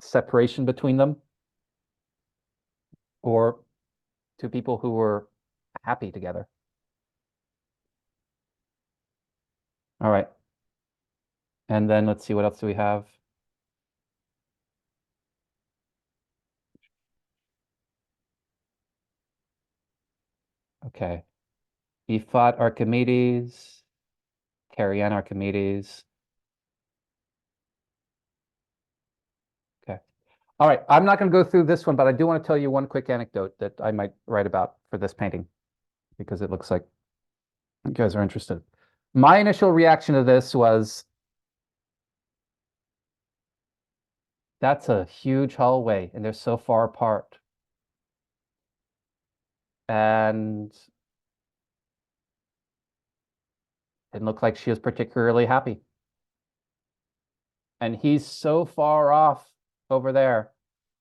A: separation between them, or two people who were happy together. All right. And then let's see, what else do we have? Okay. Ifat Archimedes, Carrie-Anne Archimedes. Okay. All right. I'm not going to go through this one, but I do want to tell you one quick anecdote that I might write about for this painting, because it looks like you guys are interested. My initial reaction to this was, that's a huge hallway and they're so far apart. And it didn't look like she was particularly happy. And he's so far off over there.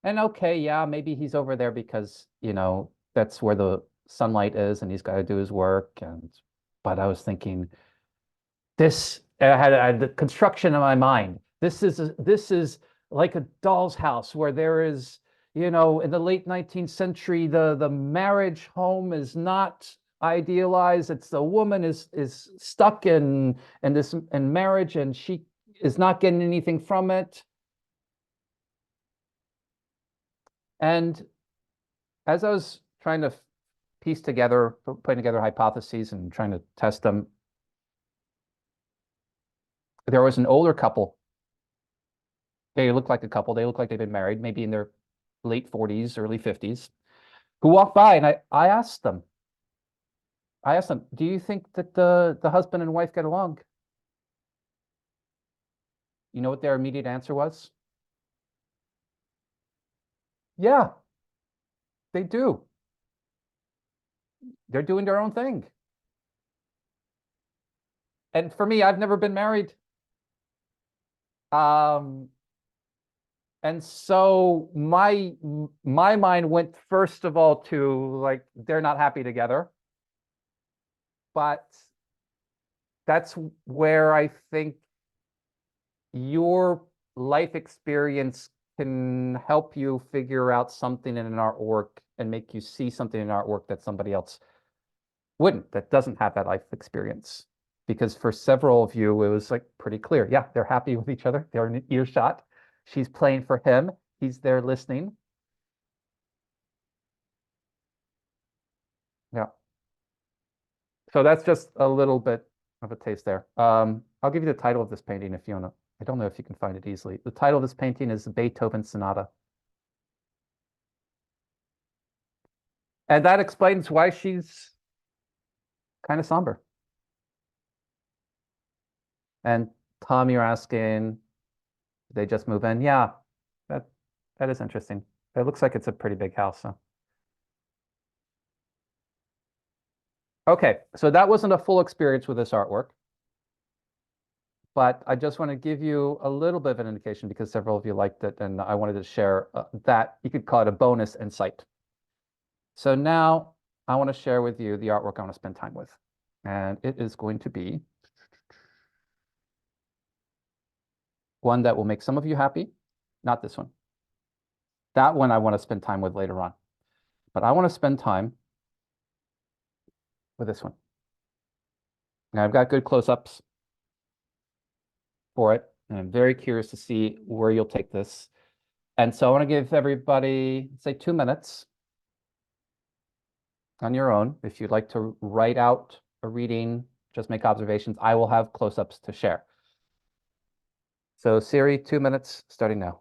A: And okay, yeah, maybe he's over there because, you know, that's where the sunlight is and he's got to do his work. But I was thinking, I had the construction in my mind. This is like a doll's house where there is, you know, in the late 19th century, the marriage home is not idealized. It's the woman is stuck in marriage, and she is not getting anything from it. And as I was trying to piece together, putting together hypotheses and trying to test them, there was an older couple. They look like a couple. They look like they've been married, maybe in their late 40s, early 50s, who walked by, and I asked them, do you think that the husband and wife get along? You know what their immediate answer was? Yeah, they do. They're doing their own thing. And for me, I've never been married. And so my mind went first of all to, like, they're not happy together. But that's where I think your life experience can help you figure out something in an artwork and make you see something in artwork that somebody else wouldn't, that doesn't have that life experience. Because for several of you, it was like pretty clear. Yeah, they're happy with each other. They're in earshot. She's playing for him. He's there listening. Yeah. So that's just a little bit of a taste there. I'll give you the title of this painting if you want to. I don't know if you can find it easily. The title of this painting is the Beethoven Sonata. And that explains why she's kind of somber. And Tom, you're asking, did they just move in? Yeah, that is interesting. It looks like it's a pretty big house. So. Okay, so that wasn't a full experience with this artwork. But I just want to give you a little bit of an indication because several of you liked it, and I wanted to share that. You could call it a bonus insight. So now I want to share with you the artwork I want to spend time with. And it is going to be one that will make some of you happy, not this one. That one I want to spend time with later on. But I want to spend time with this one. Now I've got good close-ups for it, and I'm very curious to see where you'll take this. And so I want to give everybody, say, 2 minutes. on your own. If you'd like to write out a reading, just make observations, I will have close-ups to share. So Siri, 2 minutes starting now.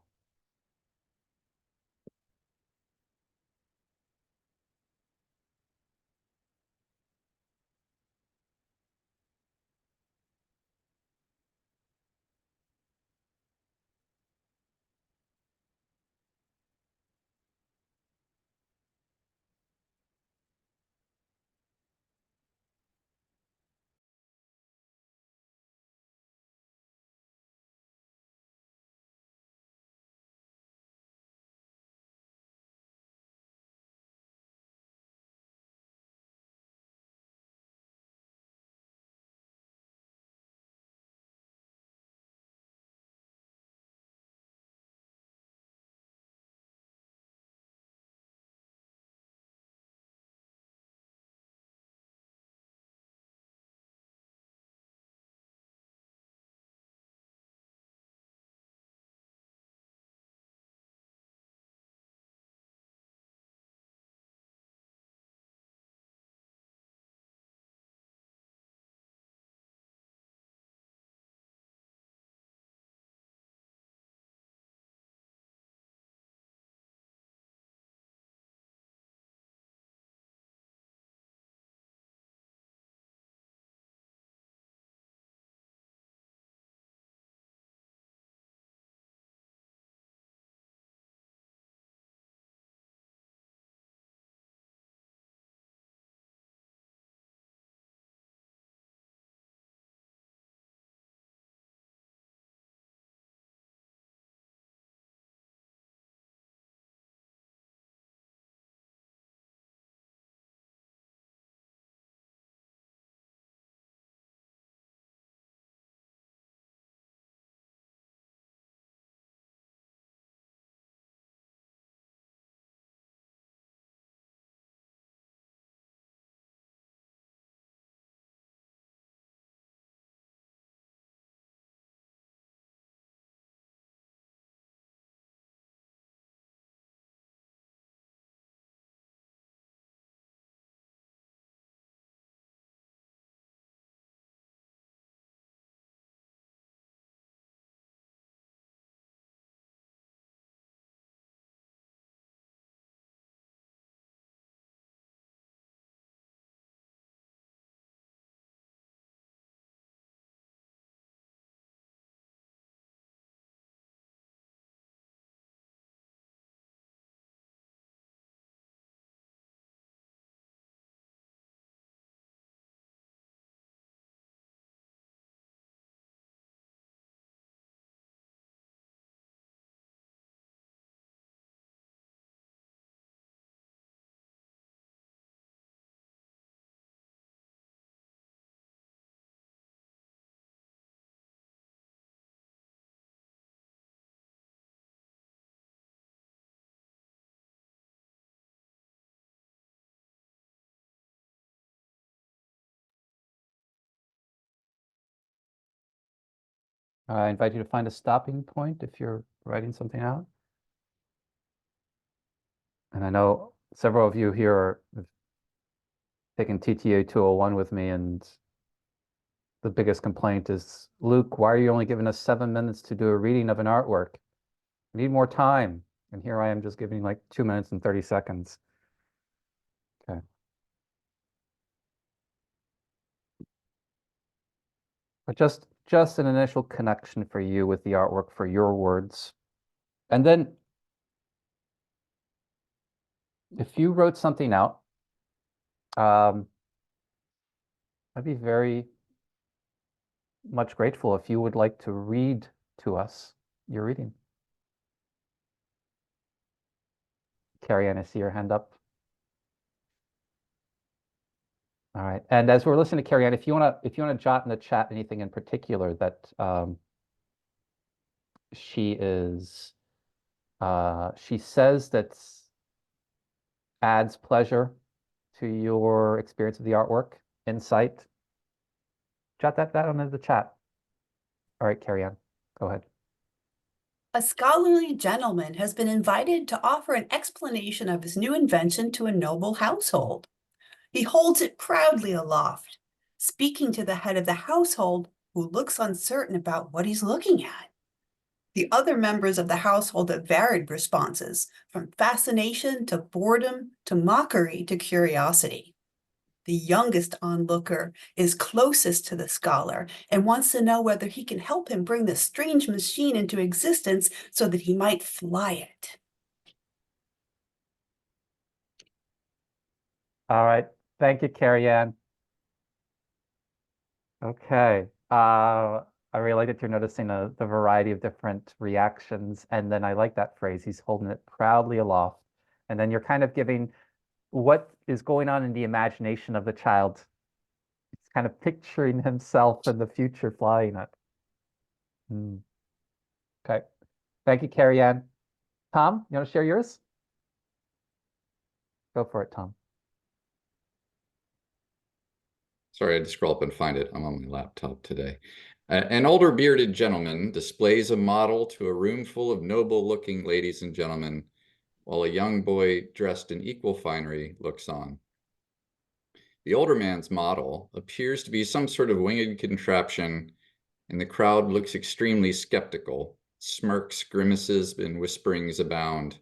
A: I invite you to find a stopping point if you're writing something out. And I know several of you here have taken TTA 201 with me, and the biggest complaint is, Luke, why are you only giving us 7 minutes to do a reading of an artwork? We need more time. And here I am just giving like 2 minutes and 30 seconds. Okay. But just an initial connection for you with the artwork, for your words. And then if you wrote something out, I'd be very much grateful if you would like to read to us your reading. Carrie Ann, I see your hand up. All right. And as we're listening to Carrie Ann, if you wanna jot in the chat anything in particular that she says that adds pleasure to your experience of the artwork, insight, jot that down in the chat. All right, Carrie Ann, go ahead.
E: A scholarly gentleman has been invited to offer an explanation of his new invention to a noble household. He holds it proudly aloft, speaking to the head of the household, who looks uncertain about what he's looking at. The other members of the household have varied responses, from fascination to boredom to mockery to curiosity. The youngest onlooker is closest to the scholar and wants to know whether he can help him bring the strange machine into existence so that he might fly it.
A: All right. Thank you, Carrie Ann. Okay. I really like that you're noticing the variety of different reactions. And then I like that phrase, he's holding it proudly aloft. And then you're kind of giving what is going on in the imagination of the child. He's kind of picturing himself in the future flying it. Okay. Thank you, Carrie Ann. Tom, you want to share yours? Go for it, Tom.
B: Sorry, I had to scroll up and find it. I'm on my laptop today. An older bearded gentleman displays a model to a room full of noble-looking ladies and gentlemen, while a young boy dressed in equal finery looks on. The older man's model appears to be some sort of winged contraption, and the crowd looks extremely skeptical. Smirks, grimaces, and whisperings abound.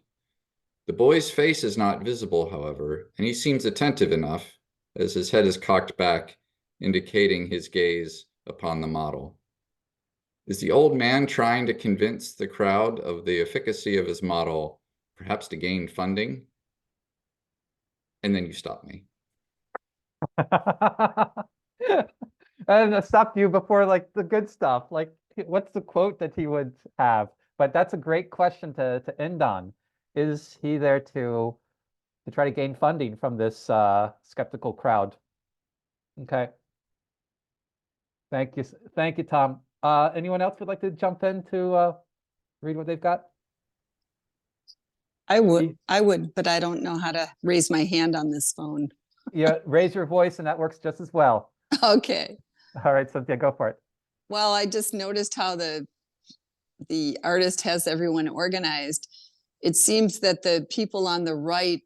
B: The boy's face is not visible, however, and he seems attentive enough, as his head is cocked back, indicating his gaze upon the model. Is the old man trying to convince the crowd of the efficacy of his model, perhaps to gain funding? And then you stop me.
A: And I stopped you before like the good stuff. Like, what's the quote that he would have? But that's a great question to end on. Is he there to try to gain funding from this skeptical crowd? Okay. Thank you, Tom. Anyone else would like to jump in to read what they've got?
D: I would, but I don't know how to raise my hand on this phone.
A: Yeah, raise your voice and that works just as well.
D: Okay.
A: All right, Cynthia, go for it.
D: Well, I just noticed how the artist has everyone organized. It seems that the people on the right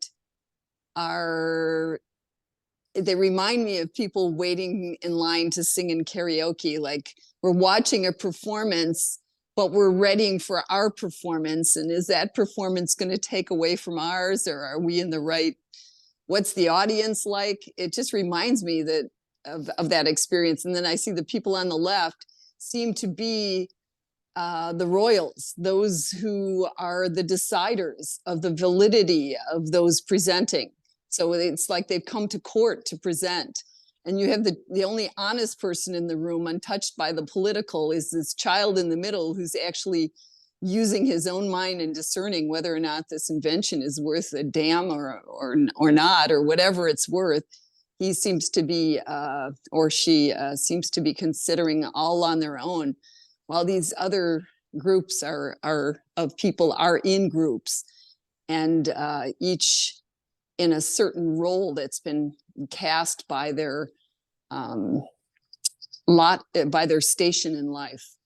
D: they remind me of people waiting in line to sing in karaoke. Like, we're watching a performance, but we're readying for our performance. And is that performance going to take away from ours, or are we in the right? What's the audience like? It just reminds me of that experience. And then I see the people on the left seem to be the royals, those who are the deciders of the validity of those presenting. So it's like they've come to court to present. And you have the only honest person in the room, untouched by the political, is this child in the middle who's actually using his own mind and discerning whether or not this invention is worth a damn or not, or whatever it's worth. He seems to be, or she seems to be considering all on their own, while these other groups of people are in groups, and each in a certain role that's been cast by their by their station in life.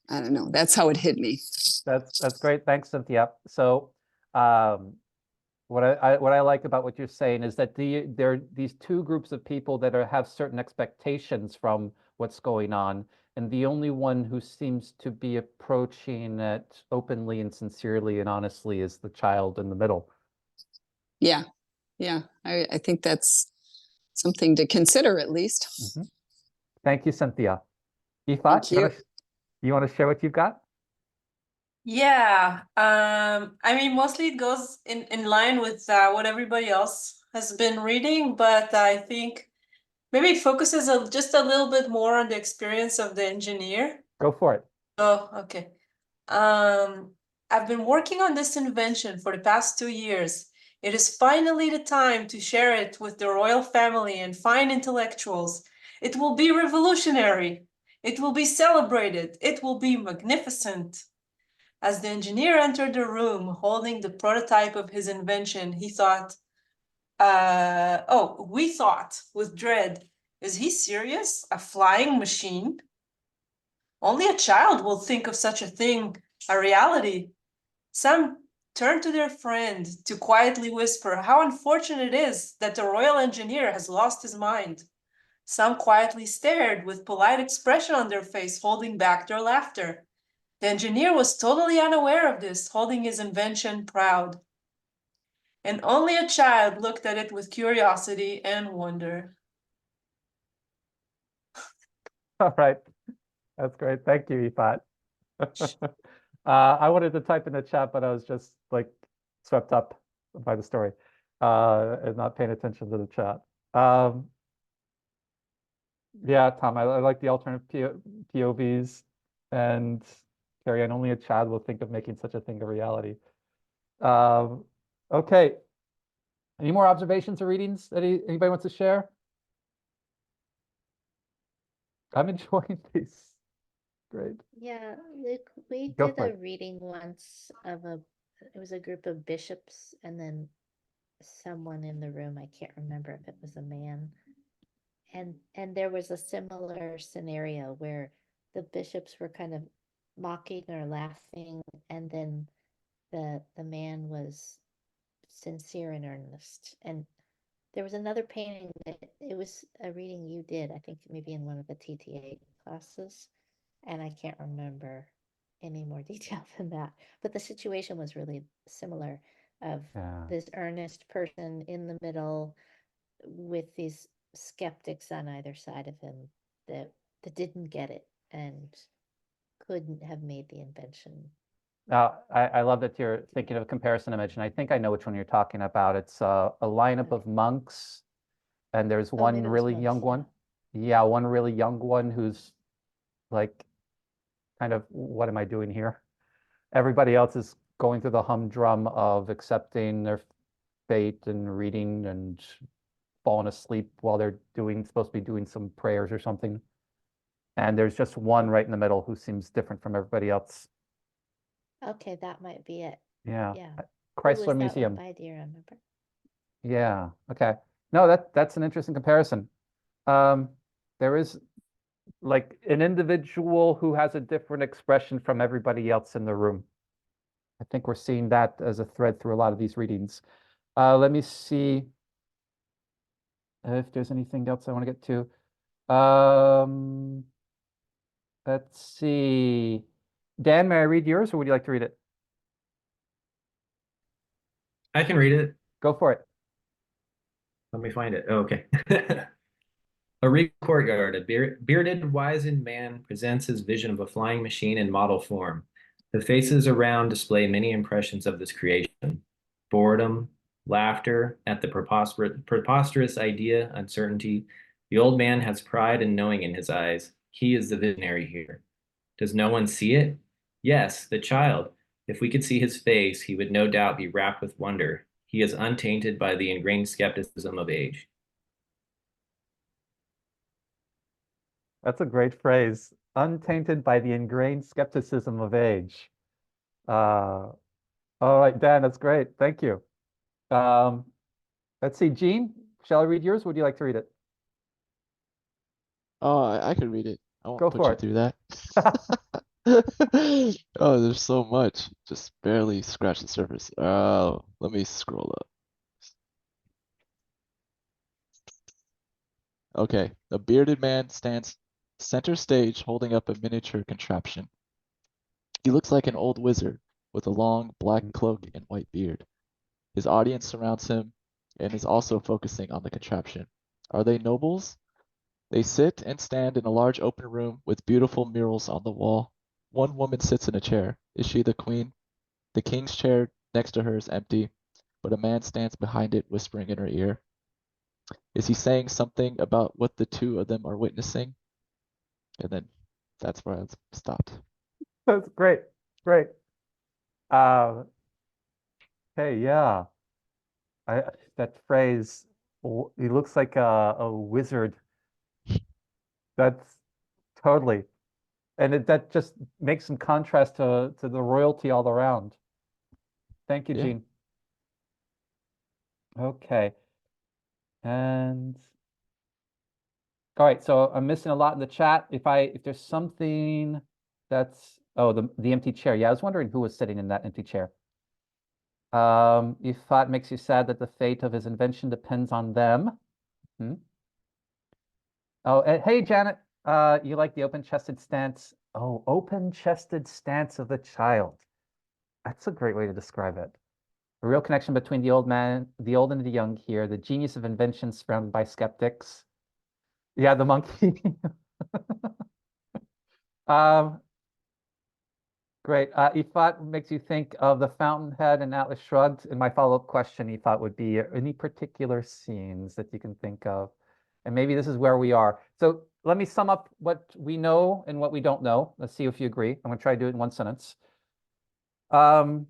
D: I don't know. That's how it hit me.
A: That's great. Thanks, Cynthia. So what I like about what you're saying is that there are these two groups of people that have certain expectations from what's going on, and the only one who seems to be approaching it openly and sincerely and honestly is the child in the middle.
D: Yeah. I think that's something to consider, at least.
A: Mm-hmm. Thank you, Cynthia. Aoife, you want to share what you've got?
F: Yeah, I mean, mostly it goes in line with what everybody else has been reading, but I think maybe it focuses just a little bit more on the experience of the engineer.
A: Go for it.
F: Oh, okay. I've been working on this invention for the past 2 years. It is finally the time to share it with the royal family and fine intellectuals. It will be revolutionary. It will be celebrated. It will be magnificent. As the engineer entered the room holding the prototype of his invention, he thought, we thought with dread, is he serious? A flying machine? Only a child will think of such a thing, a reality. Some turn to their friend to quietly whisper how unfortunate it is that the royal engineer has lost his mind. Some quietly stared with polite expression on their face, holding back their laughter. The engineer was totally unaware of this, holding his invention proud. And only a child looked at it with curiosity and wonder.
A: All right. That's great. Thank you, Ifat. I wanted to type in the chat, but I was just like swept up by the story and not paying attention to the chat. Yeah, Tom, I like the alternate POVs, and Carrie, and only a child will think of making such a thing a reality. Okay. Any more observations or readings that anybody wants to share? I'm enjoying these. Great.
G: Yeah, Luke, we
A: Go
G: did
A: for
G: a
A: it.
G: reading once of it was a group of bishops and then someone in the room, I can't remember if it was a man. And there was a similar scenario where the bishops were kind of mocking or laughing, and then the man was sincere and earnest. And there was another painting that it was a reading you did, I think maybe in one of the TTA classes, and I can't remember any more detail than that. But the situation was really similar of
A: Yeah.
G: this earnest person in the middle with these skeptics on either side of him that didn't get it and couldn't have made the invention.
A: I love that you're thinking of a comparison image, and I think I know which one you're talking about. It's a lineup of monks, and there's one
G: maybe it was
A: really
G: monks,
A: young
G: yeah.
A: one. Yeah, one really young one who's like, kind of, what am I doing here? Everybody else is going through the humdrum of accepting their fate and reading and falling asleep while they're supposed to be doing some prayers or something. And there's just one right in the middle who seems different from everybody else.
G: Okay, that might be it.
A: Yeah.
G: Yeah. Who was
A: Chrysler
G: that
A: Museum.
G: one by, do you remember?
A: Yeah. Okay. No, that's an interesting comparison. There is like an individual who has a different expression from everybody else in the room. I think we're seeing that as a thread through a lot of these readings. Let me see if there's anything else I want to get to. Let's see. Dan, may I read yours, or would you like to read it?
H: I can read it.
A: Go for it.
H: Let me find it. Oh, okay. A regal courtyard, a bearded, wizened man presents his vision of a flying machine in model form. The faces around display many impressions of this creation: boredom, laughter at the preposterous idea, uncertainty. The old man has pride and knowing in his eyes. He is the visionary here. Does no one see it? Yes, the child. If we could see his face, he would no doubt be rapt with wonder. He is untainted by the ingrained skepticism of age.
A: That's a great phrase. Untainted by the ingrained skepticism of age. All right, Dan, that's great. Thank you. Let's see, Gene, shall I read yours? Would you like to read it?
I: Oh, I can read it. I won't
A: Go
I: put
A: for
I: you
A: it.
I: through that. Oh, there's so much. Just barely scratch the surface. Oh, let me scroll up. Okay, a bearded man stands center stage holding up a miniature contraption. He looks like an old wizard with a long black cloak and white beard. His audience surrounds him and is also focusing on the contraption. Are they nobles? They sit and stand in a large open room with beautiful murals on the wall. One woman sits in a chair. Is she the queen? The king's chair next to her is empty, but a man stands behind it, whispering in her ear. Is he saying something about what the two of them are witnessing? And then that's where I stopped.
A: That's great. Great. Hey, yeah. That phrase, he looks like a wizard. That's totally. And that just makes some contrast to the royalty all around. Thank you,
I: Yeah.
A: Gene. Okay. And all right, so I'm missing a lot in the chat. If there's something that's, oh, the empty chair. Yeah, I was wondering who was sitting in that empty chair. You thought makes you sad that the fate of his invention depends on them. Hmm? Oh, and hey, Janet, you like the open-chested stance? Oh, open-chested stance of the child. That's a great way to describe it. A real connection between the old and the young here, the genius of invention surrounded by skeptics. Yeah, the monkey. Um, great. Ifat makes you think of the Fountainhead and Atlas Shrugged. And my follow-up question, Ifat, would be any particular scenes that you can think of? And maybe this is where we are. So let me sum up what we know and what we don't know. Let's see if you agree. I'm going to try to do it in one sentence. An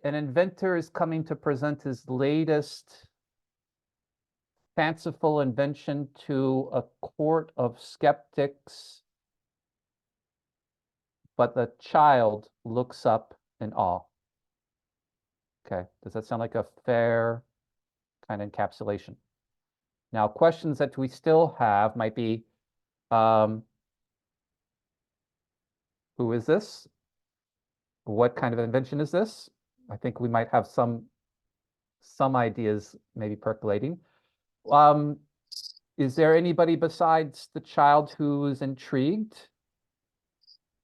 A: inventor is coming to present his latest fanciful invention to a court of skeptics, but the child looks up in awe. Okay, does that sound like a fair kind of encapsulation? Now, questions that we still have might be, who is this? What kind of invention is this? I think we might have some ideas maybe percolating. Is there anybody besides the child who is intrigued?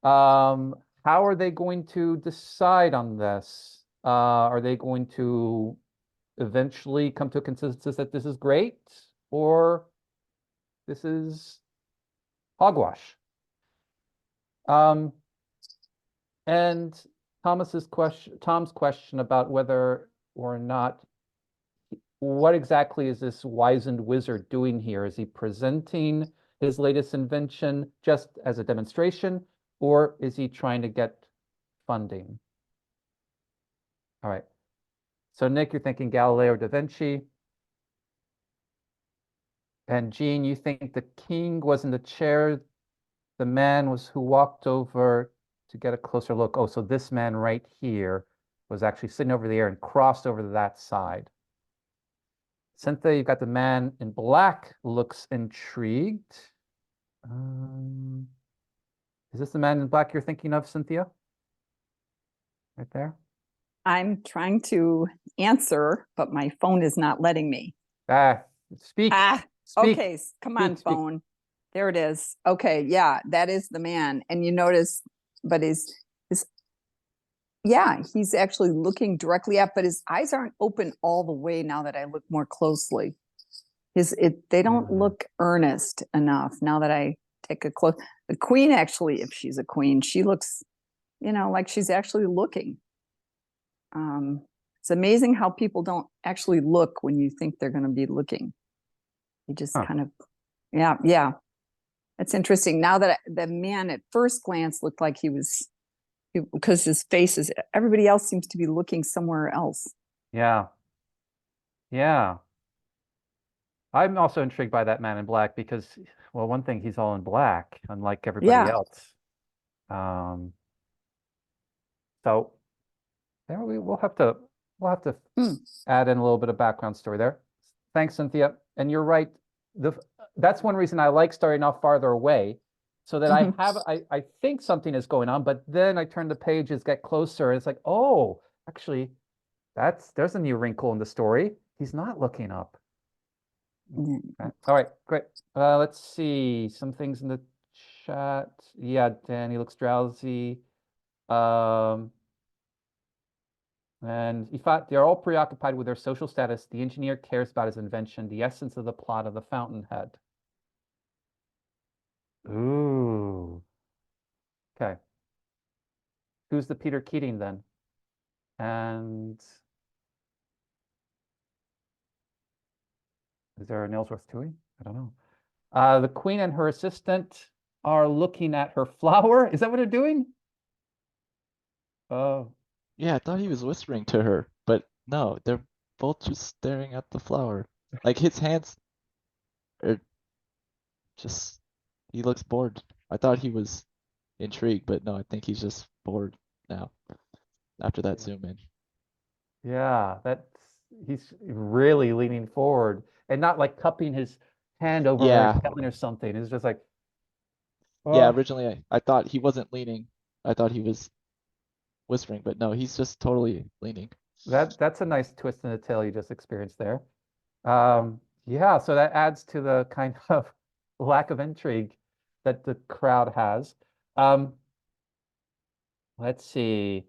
A: How are they going to decide on this? Are they going to eventually come to a consensus that this is great or this is hogwash? And Tom's question about whether or not, what exactly is this wizened wizard doing here? Is he presenting his latest invention just as a demonstration, or is he trying to get funding? All right. So Nick, you're thinking Galileo da Vinci. And Jean, you think the king was in the chair, the man was who walked over to get a closer look. Oh, so this man right here was actually sitting over there and crossed over to that side. Cynthia, you've got the man in black looks intrigued. Is this the man in black you're thinking of, Cynthia? Right there?
D: I'm trying to answer, but my phone is not letting me.
A: Speak.
D: Okay,
A: Speak.
D: come on,
A: Speak.
D: phone. There it is. Okay, yeah, that is the man. And you notice, but yeah, he's actually looking directly at, but his eyes aren't open all the way now that I look more closely. They don't look earnest enough now that I take a close. The queen actually, if she's a queen, she looks, like she's actually looking. It's amazing how people don't actually look when you think they're going to be looking. You just kind of, yeah. That's interesting. Now that the man at first glance looked like because his face is, everybody else seems to be looking somewhere else.
A: Yeah. I'm also intrigued by that man in black because, well, one thing, he's all in black, unlike everybody else. So there we'll have to add in a little bit of background story there. Thanks, Cynthia. And you're right. That's one reason I like starting off farther away, so that I think something is going on, but then I turn the pages, get closer, and it's like, oh, actually, there's a new wrinkle in the story. He's not looking up. Okay. All right, great. Let's see some things in the chat. Yeah, Danny looks drowsy. And Ifat, they're all preoccupied with their social status. The engineer cares about his invention, the essence of the plot of the Fountainhead. Ooh. Okay. Who's the Peter Keating then? And is there a Nailsworth Toohey? I don't know. The queen and her assistant are looking at her flower. Is that what they're doing? Oh.
I: Yeah, I thought he was whispering to her, but no, they're both just staring at the flower. Like his hands are just, he looks bored. I thought he was intrigued, but no, I think he's just bored now after that zoom in.
A: Yeah, he's really leaning forward and not like cupping his hand over
I: Yeah.
A: telling her something. It's just like,
I: Yeah,
A: oh.
I: originally I thought he wasn't leaning. I thought he was whispering, but no, he's just totally leaning.
A: That's a nice twist in the tale you just experienced there. Yeah, so that adds to the kind of lack of intrigue that the crowd has. Let's see.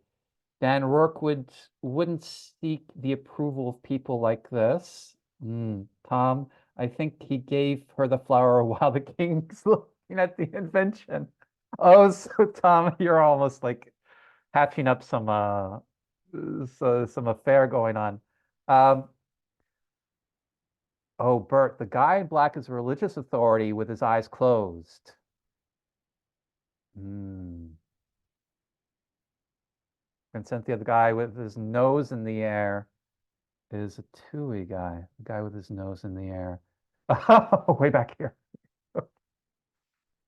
A: Dan Rourke wouldn't seek the approval of people like this. Tom, I think he gave her the flower while the king's looking at the invention. Oh, so Tom, you're almost like hatching up some some affair going on. Oh, Bert, the guy in black is a religious authority with his eyes closed. And Cynthia, the guy with his nose in the air is a Tui guy. The guy with his nose in the air. Oh, way back here.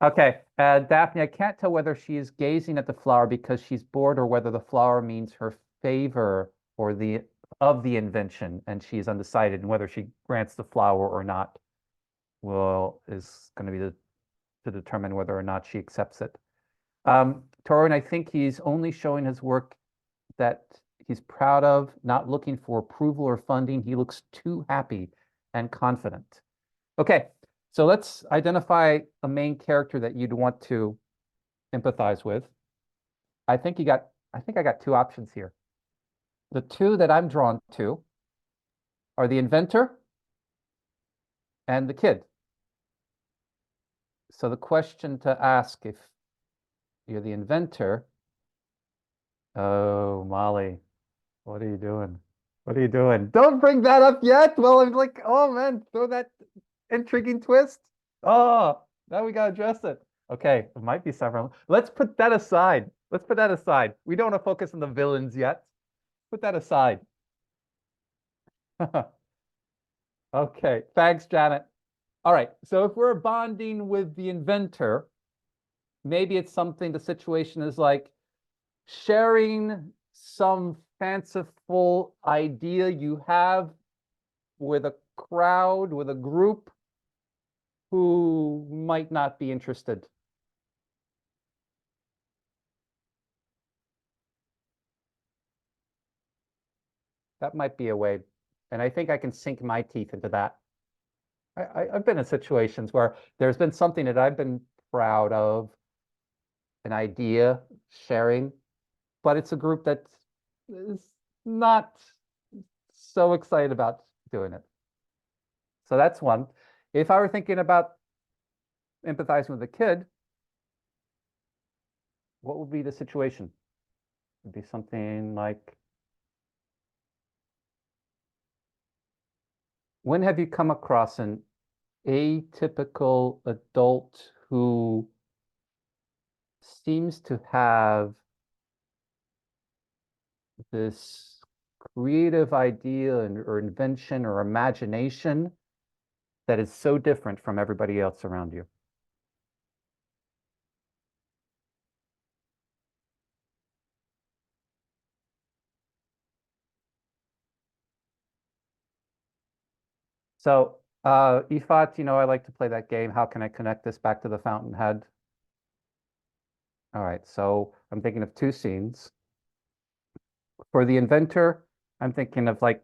A: Okay, Daphne, I can't tell whether she is gazing at the flower because she's bored or whether the flower means her favor or of the invention, and she is undecided, and whether she grants the flower or not is going to be to determine whether or not she accepts it. Torrin, I think he's only showing his work that he's proud of, not looking for approval or funding. He looks too happy and confident. Okay, so let's identify a main character that you'd want to empathize with. I think I got two options here. The two that I'm drawn to are the inventor and the kid. So the question to ask, if you're the inventor, oh, Molly, what are you doing? What are you doing? Don't bring that up yet. Well, I'm like, oh man, throw that intriguing twist. Oh, now we gotta address it. Okay, it might be several. Let's put that aside. Let's put that aside. We don't want to focus on the villains yet. Put that aside. Okay, thanks, Janet. All right, so if we're bonding with the inventor, maybe it's something, the situation is like sharing some fanciful idea you have with a crowd, with a group who might not be interested. That might be a way. And I think I can sink my teeth into that. I've been in situations where there's been something that I've been proud of, an idea, sharing, but it's a group that is not so excited about doing it. So that's one. If I were thinking about empathizing with a kid, what would be the situation? It'd be something like, when have you come across an atypical adult who seems to have this creative idea or invention or imagination that is so different from everybody else around you? So, Ifat, I like to play that game. How can I connect this back to the Fountainhead? All right, so I'm thinking of two scenes. For the inventor, I'm thinking of like,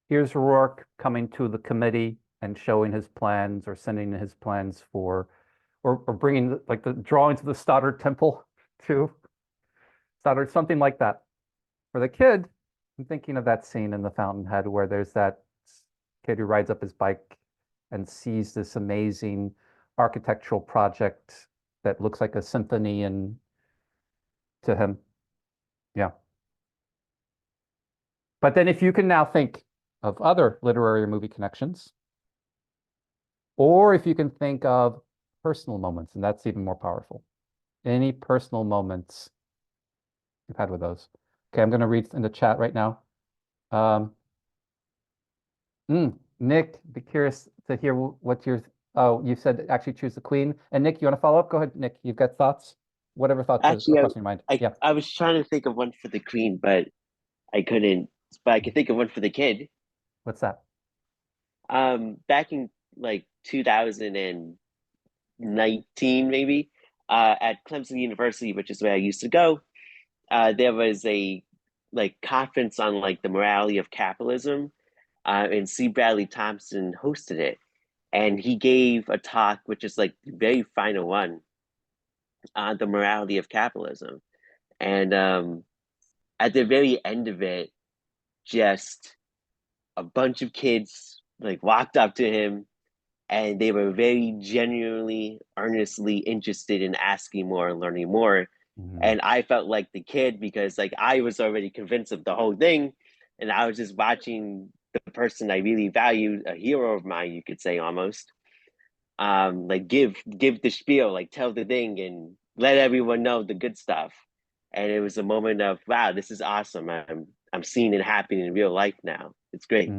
A: here's Rourke coming to the committee and showing his plans or sending his plans for, or bringing like the drawings of the Stoddard Temple to Stoddard, something like that. For the kid, I'm thinking of that scene in the Fountainhead where there's that kid who rides up his bike and sees this amazing architectural project that looks like a symphony and to him. Yeah. But then if you can now think of other literary or movie connections, or if you can think of personal moments, and that's even more powerful. Any personal moments you've had with those? Okay, I'm going to read in the chat right now. Nick, be curious to hear what you said actually choose the queen. And Nick, you want to follow up? Go ahead, Nick. You've got thoughts? Whatever thoughts
C: Actually,
A: are crossing your mind. Yeah.
C: I was trying to think of one for the queen, but I couldn't. But I could think of one for the kid.
A: What's that?
C: Back in like 2019, maybe, at Clemson University, which is where I used to go. there was a like conference on like the morality of capitalism, and C. Bradley Thompson hosted it, and he gave a talk, which is like the very final one, on the morality of capitalism. And at the very end of it, just a bunch of kids like walked up to him, and they were very genuinely, earnestly interested in asking more and learning more. And I felt like the kid because like I was already convinced of the whole thing, and I was just watching the person I really valued, a hero of mine, you could say almost, like give the spiel, like tell the thing and let everyone know the good stuff. And it was a moment of wow, this is awesome. I'm seeing it happen in real life now. It's great.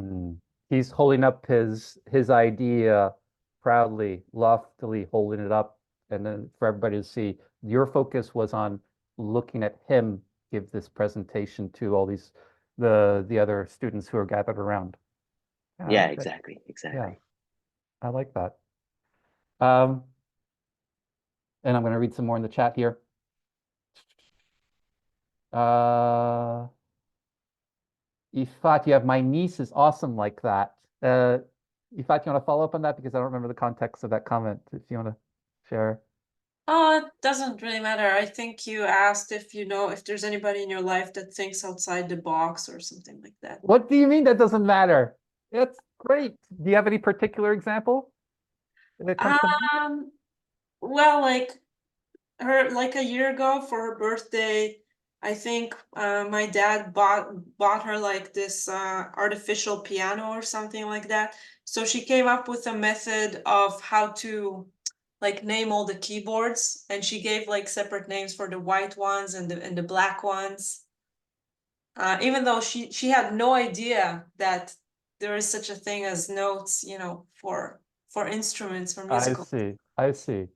A: He's holding up his idea proudly, loftily holding it up, and then for everybody to see. Your focus was on looking at him give this presentation to all these the other students who are gathered around.
C: Yeah,
A: That-
C: exactly.
A: yeah, I like that. And I'm going to read some more in the chat here. Ifat, you have my niece is awesome like that. Ifat, you want to follow up on that because I don't remember the context of that comment. If you want to share.
F: It doesn't really matter. I think you asked if you know if there's anybody in your life that thinks outside the box or something like that.
A: What do you mean that doesn't matter? It's great. Do you have any particular example that comes to mind?
F: Well, like like a year ago for her birthday, I think my dad bought her like this artificial piano or something like that. So she came up with a method of how to like name all the keyboards, and she gave like separate names for the white ones and the black ones. Even though she had no idea that there is such a thing as notes, for instruments, for
A: I
F: musical.
A: see. I see.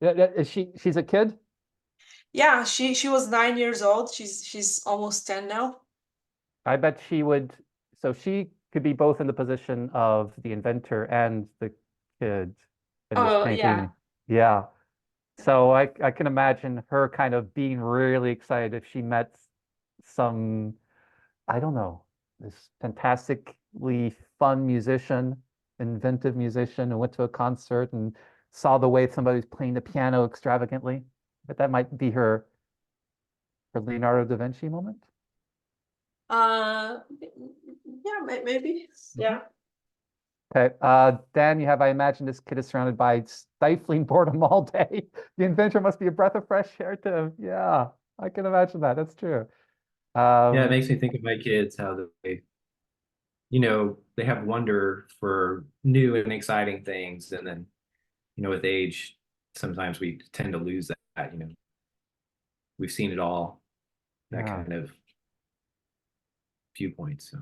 A: Is she's a kid?
F: Yeah, she was 9 years old. She's almost 10 now.
A: I bet she would. So she could be both in the position of the inventor and the kid in this
F: Oh,
A: painting.
F: yeah.
A: Yeah. So I can imagine her kind of being really excited if she met some, I don't know, this fantastically fun musician, inventive musician, and went to a concert and saw the way somebody's playing the piano extravagantly. But that might be her Leonardo da Vinci moment.
F: Yeah, maybe. Yeah.
A: Okay, Dan, you have, I imagine this kid is surrounded by stifling boredom all day. The inventor must be a breath of fresh air to him. Yeah, I can imagine that. That's true.
H: Yeah, it makes me think of my kids, how they have wonder for new and exciting things. And then, with age, sometimes we tend to lose that, we've seen it all, that
A: Yeah.
H: kind of viewpoint. So,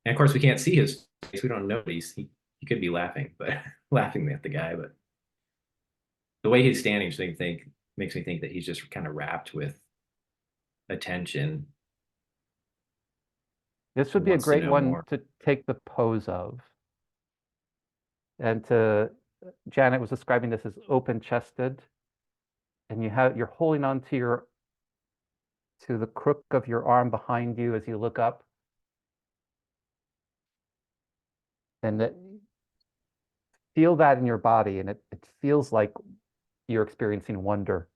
H: and of course we can't see his face. We don't know what he could be laughing, but laughing at the guy, but the way he's standing makes me think that he's just kind of wrapped with attention.
A: This would be a
H: Wants to
A: great
H: know
A: one
H: more.
A: to take the pose of. And Janet was describing this as open-chested. And you're holding on to the crook of your arm behind you as you look up. And feel that in your body, and it feels like you're experiencing wonder.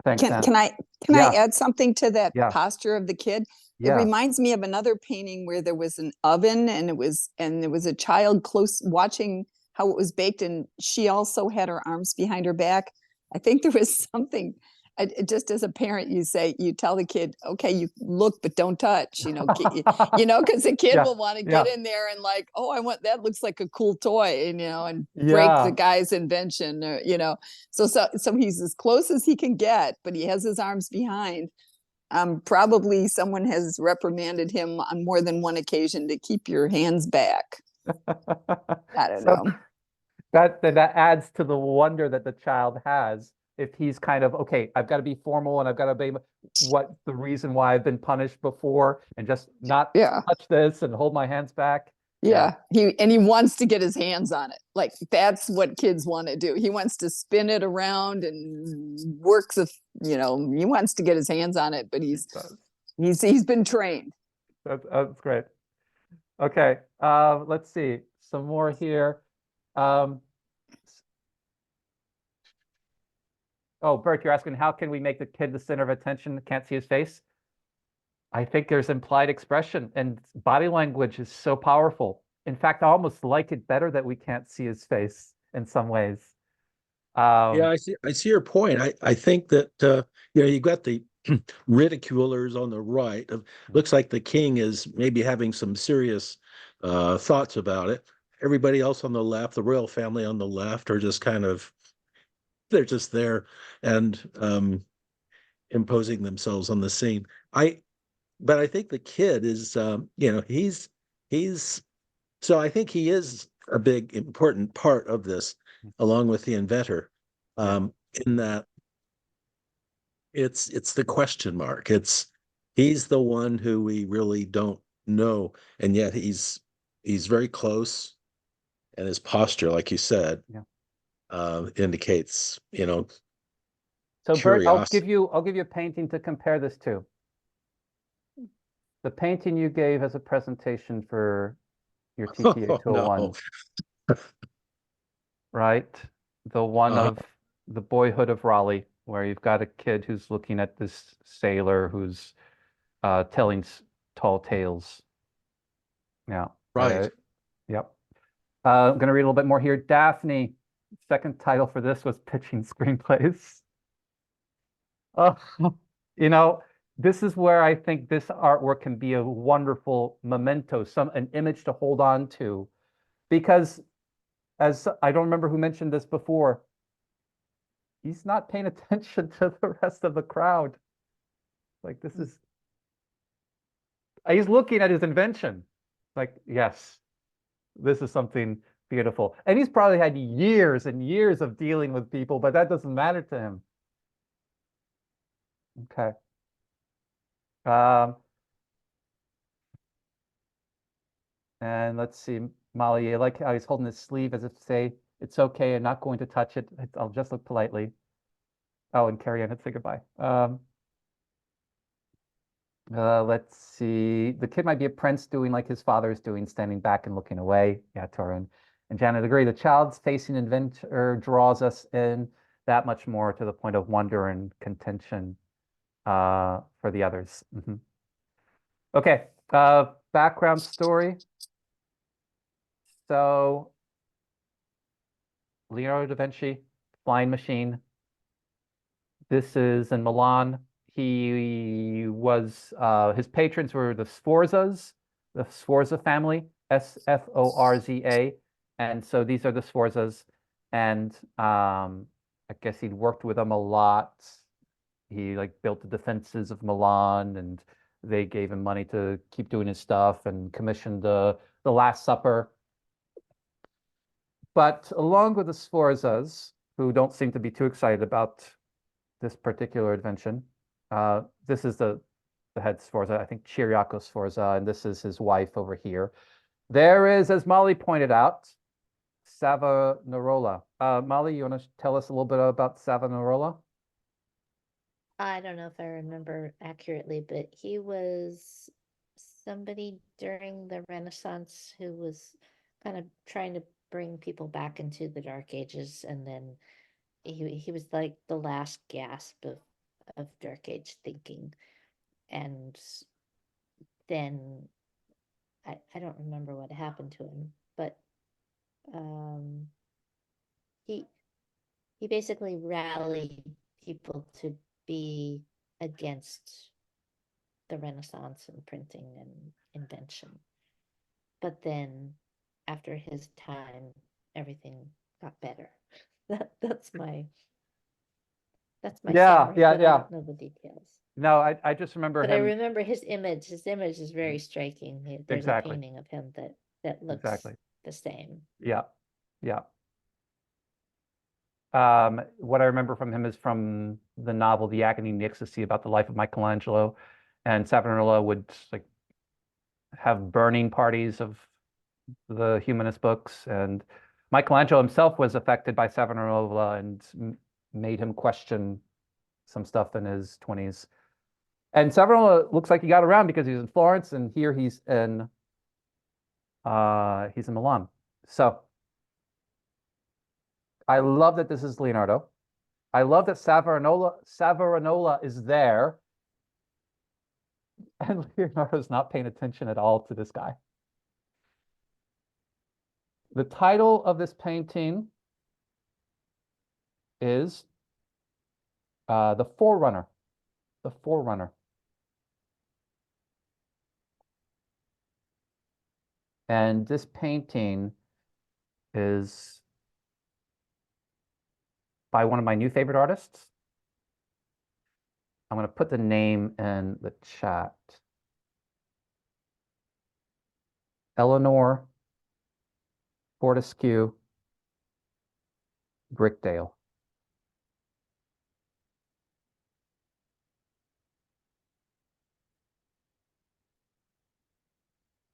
A: Thanks, Dan.
D: Can I
A: Yeah.
D: add something to that
A: Yeah.
D: posture of the kid? It
A: Yeah.
D: reminds me of another painting where there was an oven and there was a child close watching how it was baked, and she also had her arms behind her back. I think there was something. Just as a parent, you tell the kid, okay, you look but don't touch, because the kid
A: Yeah,
D: will want to get
A: yeah.
D: in there and like, oh, I want that, looks like a cool toy, and break
A: Yeah.
D: the guy's invention, so he's as close as he can get, but he has his arms behind. Probably someone has reprimanded him on more than one occasion to keep your hands back. I don't
A: So
D: know.
A: that adds to the wonder that the child has. If he's kind of, okay, I've got to be formal and I've got to be what the reason why I've been punished before, and just not
D: Yeah.
A: touch this and hold my hands back.
D: Yeah, he wants to get his hands on it. Like that's what kids want to do. He wants to spin it around and works of, he wants to get his hands on it, but he's been trained.
A: That's great. Okay, let's see some more here. Oh, Bert, you're asking how can we make the kid the center of attention? Can't see his face. I think there's implied expression, and body language is so powerful. In fact, I almost like it better that we can't see his face in some ways.
J: Yeah, I see your point. I think that you got the ridiculers on the right. Looks like the king is maybe having some serious thoughts about it. Everybody else on the left, the royal family on the left, are just they're just there and imposing themselves on the scene. But I think the kid is he's so I think he is a big important part of this, along with the inventor, in that it's the question mark. He's the one who we really don't know, and yet he's very close, and his posture, like you said, indicates
A: So Bert, I'll give
J: curiosity.
A: you a painting to compare this to. The painting you gave as a presentation for your TTA
J: Oh,
A: 201,
J: no.
A: right? The one
J: Uh-huh.
A: of the boyhood of Raleigh, where you've got a kid who's looking at this sailor who's telling tall tales. Yeah.
J: Right.
A: Yep. I'm going to read a little bit more here. Daphne, second title for this was pitching screenplays. Oh, this is where I think this artwork can be a wonderful memento, an image to hold on to, because as I don't remember who mentioned this before, he's not paying attention to the rest of the crowd. Like he's looking at his invention. Like, yes, this is something beautiful. And he's probably had years and years of dealing with people, but that doesn't matter to him. Okay. And let's see, Molly, I like how he's holding his sleeve as if to say, it's okay, I'm not going to touch it. I'll just look politely. Oh, and Carrie Ann had to say goodbye. Let's see. The kid might be a prince doing like his father's doing, standing back and looking away. Yeah, Torun. And Janet agree. The child's facing inventor draws us in that much more to the point of wonder and contention for the others. Okay, background story. So Leonardo da Vinci, flying machine. This is in Milan. He was, his patrons were the Sforza family, Sforza. And so these are the Sforzas. And I guess he'd worked with them a lot. He like built the defenses of Milan, and they gave him money to keep doing his stuff and commissioned the Last Supper. But along with the Sforzas, who don't seem to be too excited about this particular invention, this is the head Sforza, I think Ciriaco Sforza, and this is his wife over here. There is, as Molly pointed out, Savonarola. Molly, you want to tell us a little bit about Savonarola?
G: I don't know if I remember accurately, but he was somebody during the Renaissance who was kind of trying to bring people back into the Dark Ages, and then he was like the last gasp of Dark Age thinking. And then I don't remember what happened to him, but he basically rallied people to be against the Renaissance and printing and invention. But then after his time, everything got better. That's my
A: Yeah,
G: summary,
A: yeah,
G: but I
A: yeah.
G: don't know the details.
A: No, I just remember
G: But I
A: him.
G: remember his image. His image is very striking. There's a
A: Exactly.
G: painting of him that looks
A: Exactly.
G: the same.
A: Yeah, yeah. What I remember from him is from the novel The Agony and the Ecstasy, about the life of Michelangelo, and Savonarola would like have burning parties of the humanist books, and Michelangelo himself was affected by Savonarola and made him question some stuff in his 20s. And Savonarola looks like he got around because he's in Florence, and here he's in Milan. So I love that this is Leonardo. I love that Savonarola is there, and Leonardo's not paying attention at all to this guy. The title of this painting is The Forerunner. The Forerunner. And this painting is by one of my new favorite artists. I'm going to put the name in the chat. Eleanor Fortescue Brickdale.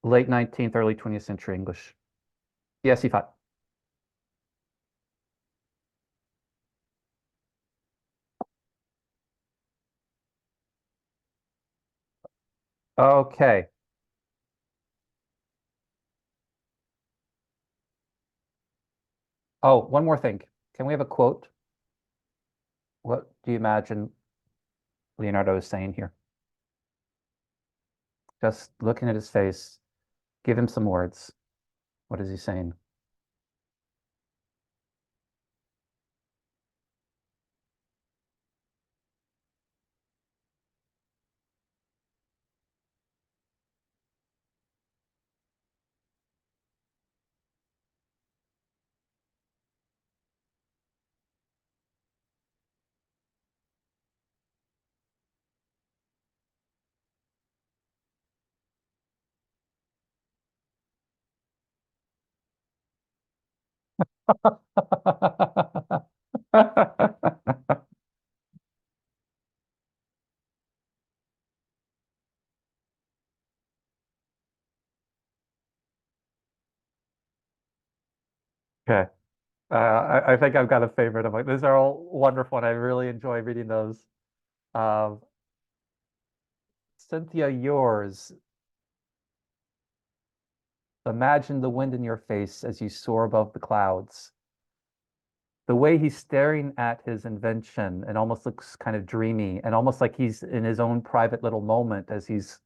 A: Late 19th, early 20th century English. Yes, C5. Okay. Oh, one more thing. Can we have a quote? What do you imagine Leonardo is saying here? Just looking at his face, give him some words. What is he saying? Okay. I think I've got a favorite of like these are all wonderful, and I really enjoy reading those. Cynthia, yours. Imagine the wind in your face as you soar above the clouds. The way he's staring at his invention and almost looks kind of dreamy and almost like he's in his own private little moment as he's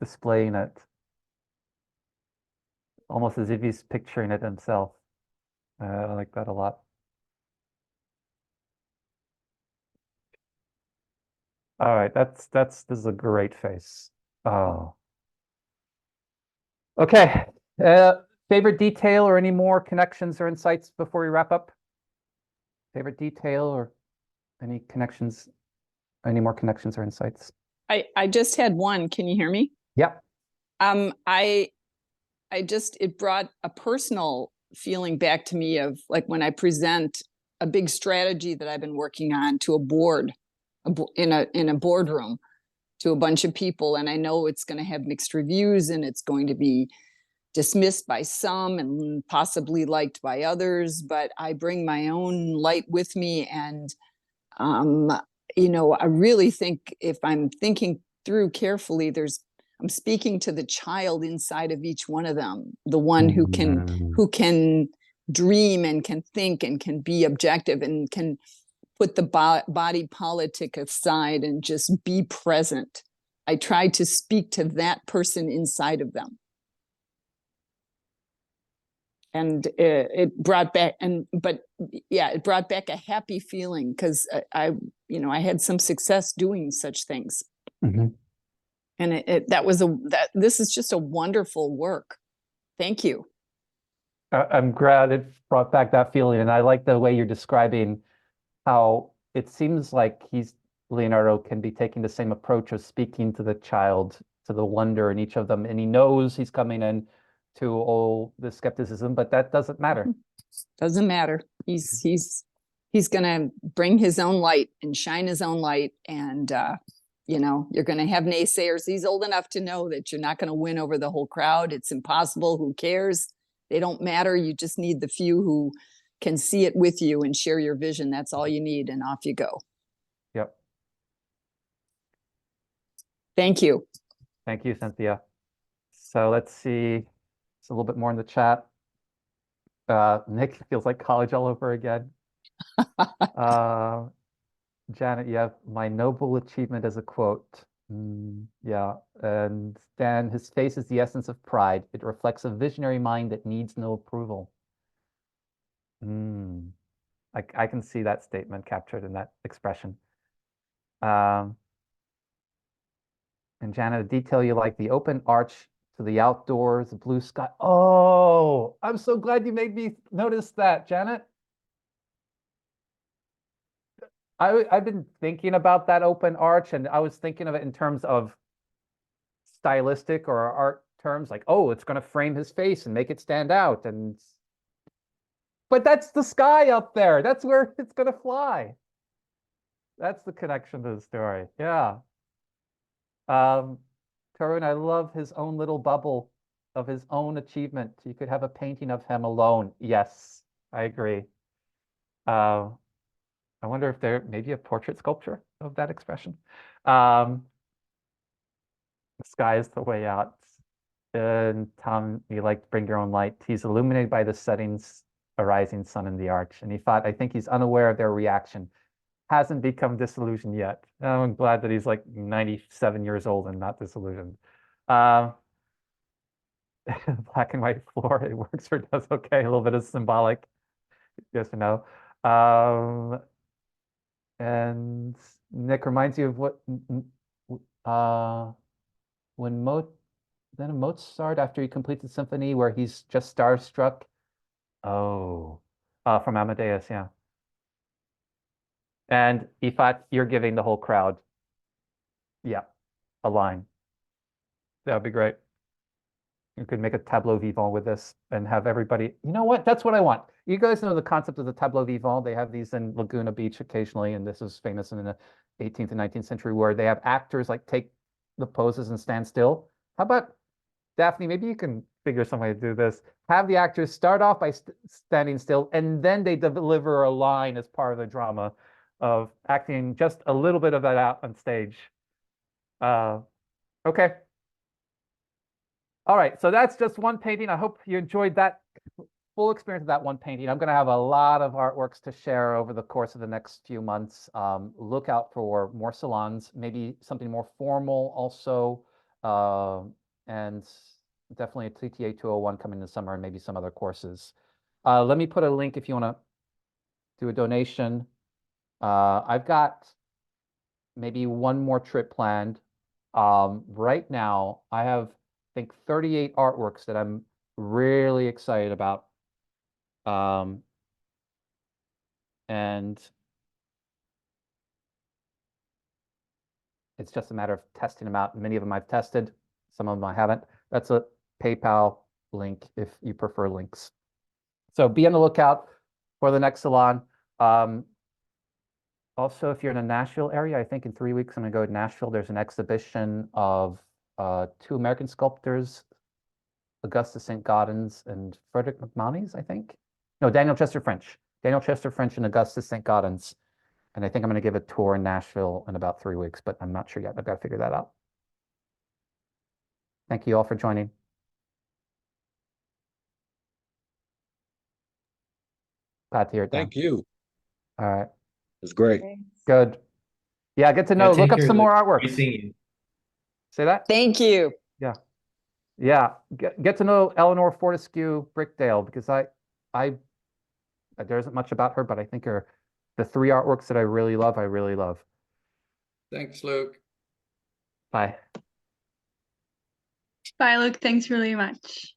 A: displaying it. Almost as if he's picturing it himself. I like that a lot. All right, this is a great face. Oh. Okay. Favorite detail or any more connections or insights before we wrap up? Favorite detail or any connections, any more connections or insights?
D: I just had one. Can you hear me?
A: Yep.
D: It brought a personal feeling back to me of like when I present a big strategy that I've been working on to a board, in a boardroom to a bunch of people, and I know it's going to have mixed reviews and it's going to be dismissed by some and possibly liked by others, but I bring my own light with me, and I really think if I'm thinking through carefully, I'm speaking to the child inside of each one of them, the one who can dream and can think and can be objective and can put the body politic aside and just be present. I try to speak to that person inside of them. And it brought back, it brought back a happy feeling because I had some success doing such things.
A: Mm-hmm.
D: And this is just a wonderful work. Thank you.
A: I'm glad it brought back that feeling, and I like the way you're describing how it seems like Leonardo can be taking the same approach of speaking to the child, to the wonder in each of them, and he knows he's coming in to the skepticism, but that doesn't matter.
D: Doesn't matter. He's gonna bring his own light and shine his own light, and you're gonna have naysayers. He's old enough to know that you're not gonna win over the whole crowd. It's impossible. Who cares? They don't matter. You just need the few who can see it with you and share your vision. That's all you need, and off you go.
A: Yep.
D: Thank you.
A: Thank you, Cynthia. So let's see. It's a little bit more in the chat. Nick feels like college all over again. Janet, you have my noble achievement as a quote. Yeah. And Dan, his face is the essence of pride. It reflects a visionary mind that needs no approval. I can see that statement captured in that expression. And Janet, a detail you like, the open arch to the outdoors, the blue sky. Oh, I'm so glad you made me notice that, Janet. I've been thinking about that open arch, and I was thinking of it in terms of stylistic or art terms, like, oh, it's going to frame his face and make it stand out. But that's the sky up there. That's where it's going to fly. That's the connection to the story. Yeah. Tarun, I love his own little bubble of his own achievement. You could have a painting of him alone. Yes, I agree. I wonder if there may be a portrait sculpture of that expression. The sky is the way out. And Tom, you like to bring your own light. He's illuminated by the settings, a rising sun in the arch. And he thought, I think he's unaware of their reaction. Hasn't become disillusioned yet. I'm glad that he's like 97 years old and not disillusioned. Black and white floor, it works or does okay. A little bit of symbolic, yes or no. And Nick reminds you of what when Mozart, after he completes the symphony where he's just starstruck. Oh, from Amadeus, yeah. And Ifat, you're giving the whole crowd, yeah, a line. That would be great. You could make a tableau vivant with this and have everybody, you know what? That's what I want. You guys know the concept of the tableau vivant. They have these in Laguna Beach occasionally, and this is famous in the 18th and 19th century, where they have actors like take the poses and stand still. How about, Daphne, maybe you can figure some way to do this. Have the actors start off by standing still, and then they deliver a line as part of the drama of acting just a little bit of that out on stage. Okay. All right, so that's just one painting. I hope you enjoyed that full experience of that one painting. I'm going to have a lot of artworks to share over the course of the next few months. Look out for more salons, maybe something more formal also, and definitely a TTA 201 coming in the summer, and maybe some other courses. Let me put a link if you want to do a donation. I've got maybe one more trip planned. Right now, I have, I think, 38 artworks that I'm really excited about. And it's just a matter of testing them out. Many of them I've tested, some of them I haven't. That's a PayPal link if you prefer links. So be on the lookout for the next salon. Also, if you're in the Nashville area, I think in 3 weeks I'm going to go to Nashville. There's an exhibition of 2 American sculptors, Augustus St. Gaudens and Frederick McManus, I think. No, Daniel Chester French. Daniel Chester French and Augustus St. Gaudens. And I think I'm going to give a tour in Nashville in about 3 weeks, but I'm not sure yet. I've got to figure that out. Thank you all for joining. Glad to hear it.
J: Thank you.
A: All right.
J: It's great.
A: Good. Yeah, get to know. Look up some more artworks. Say that?
D: Thank you.
A: Yeah. Yeah. Get to know Eleanor Fortescue Brickdale, because there isn't much about her, but I think the 3 artworks that I really love, I really love.
B: Thanks, Luke.
A: Bye.
K: Bye, Luke. Thanks really much.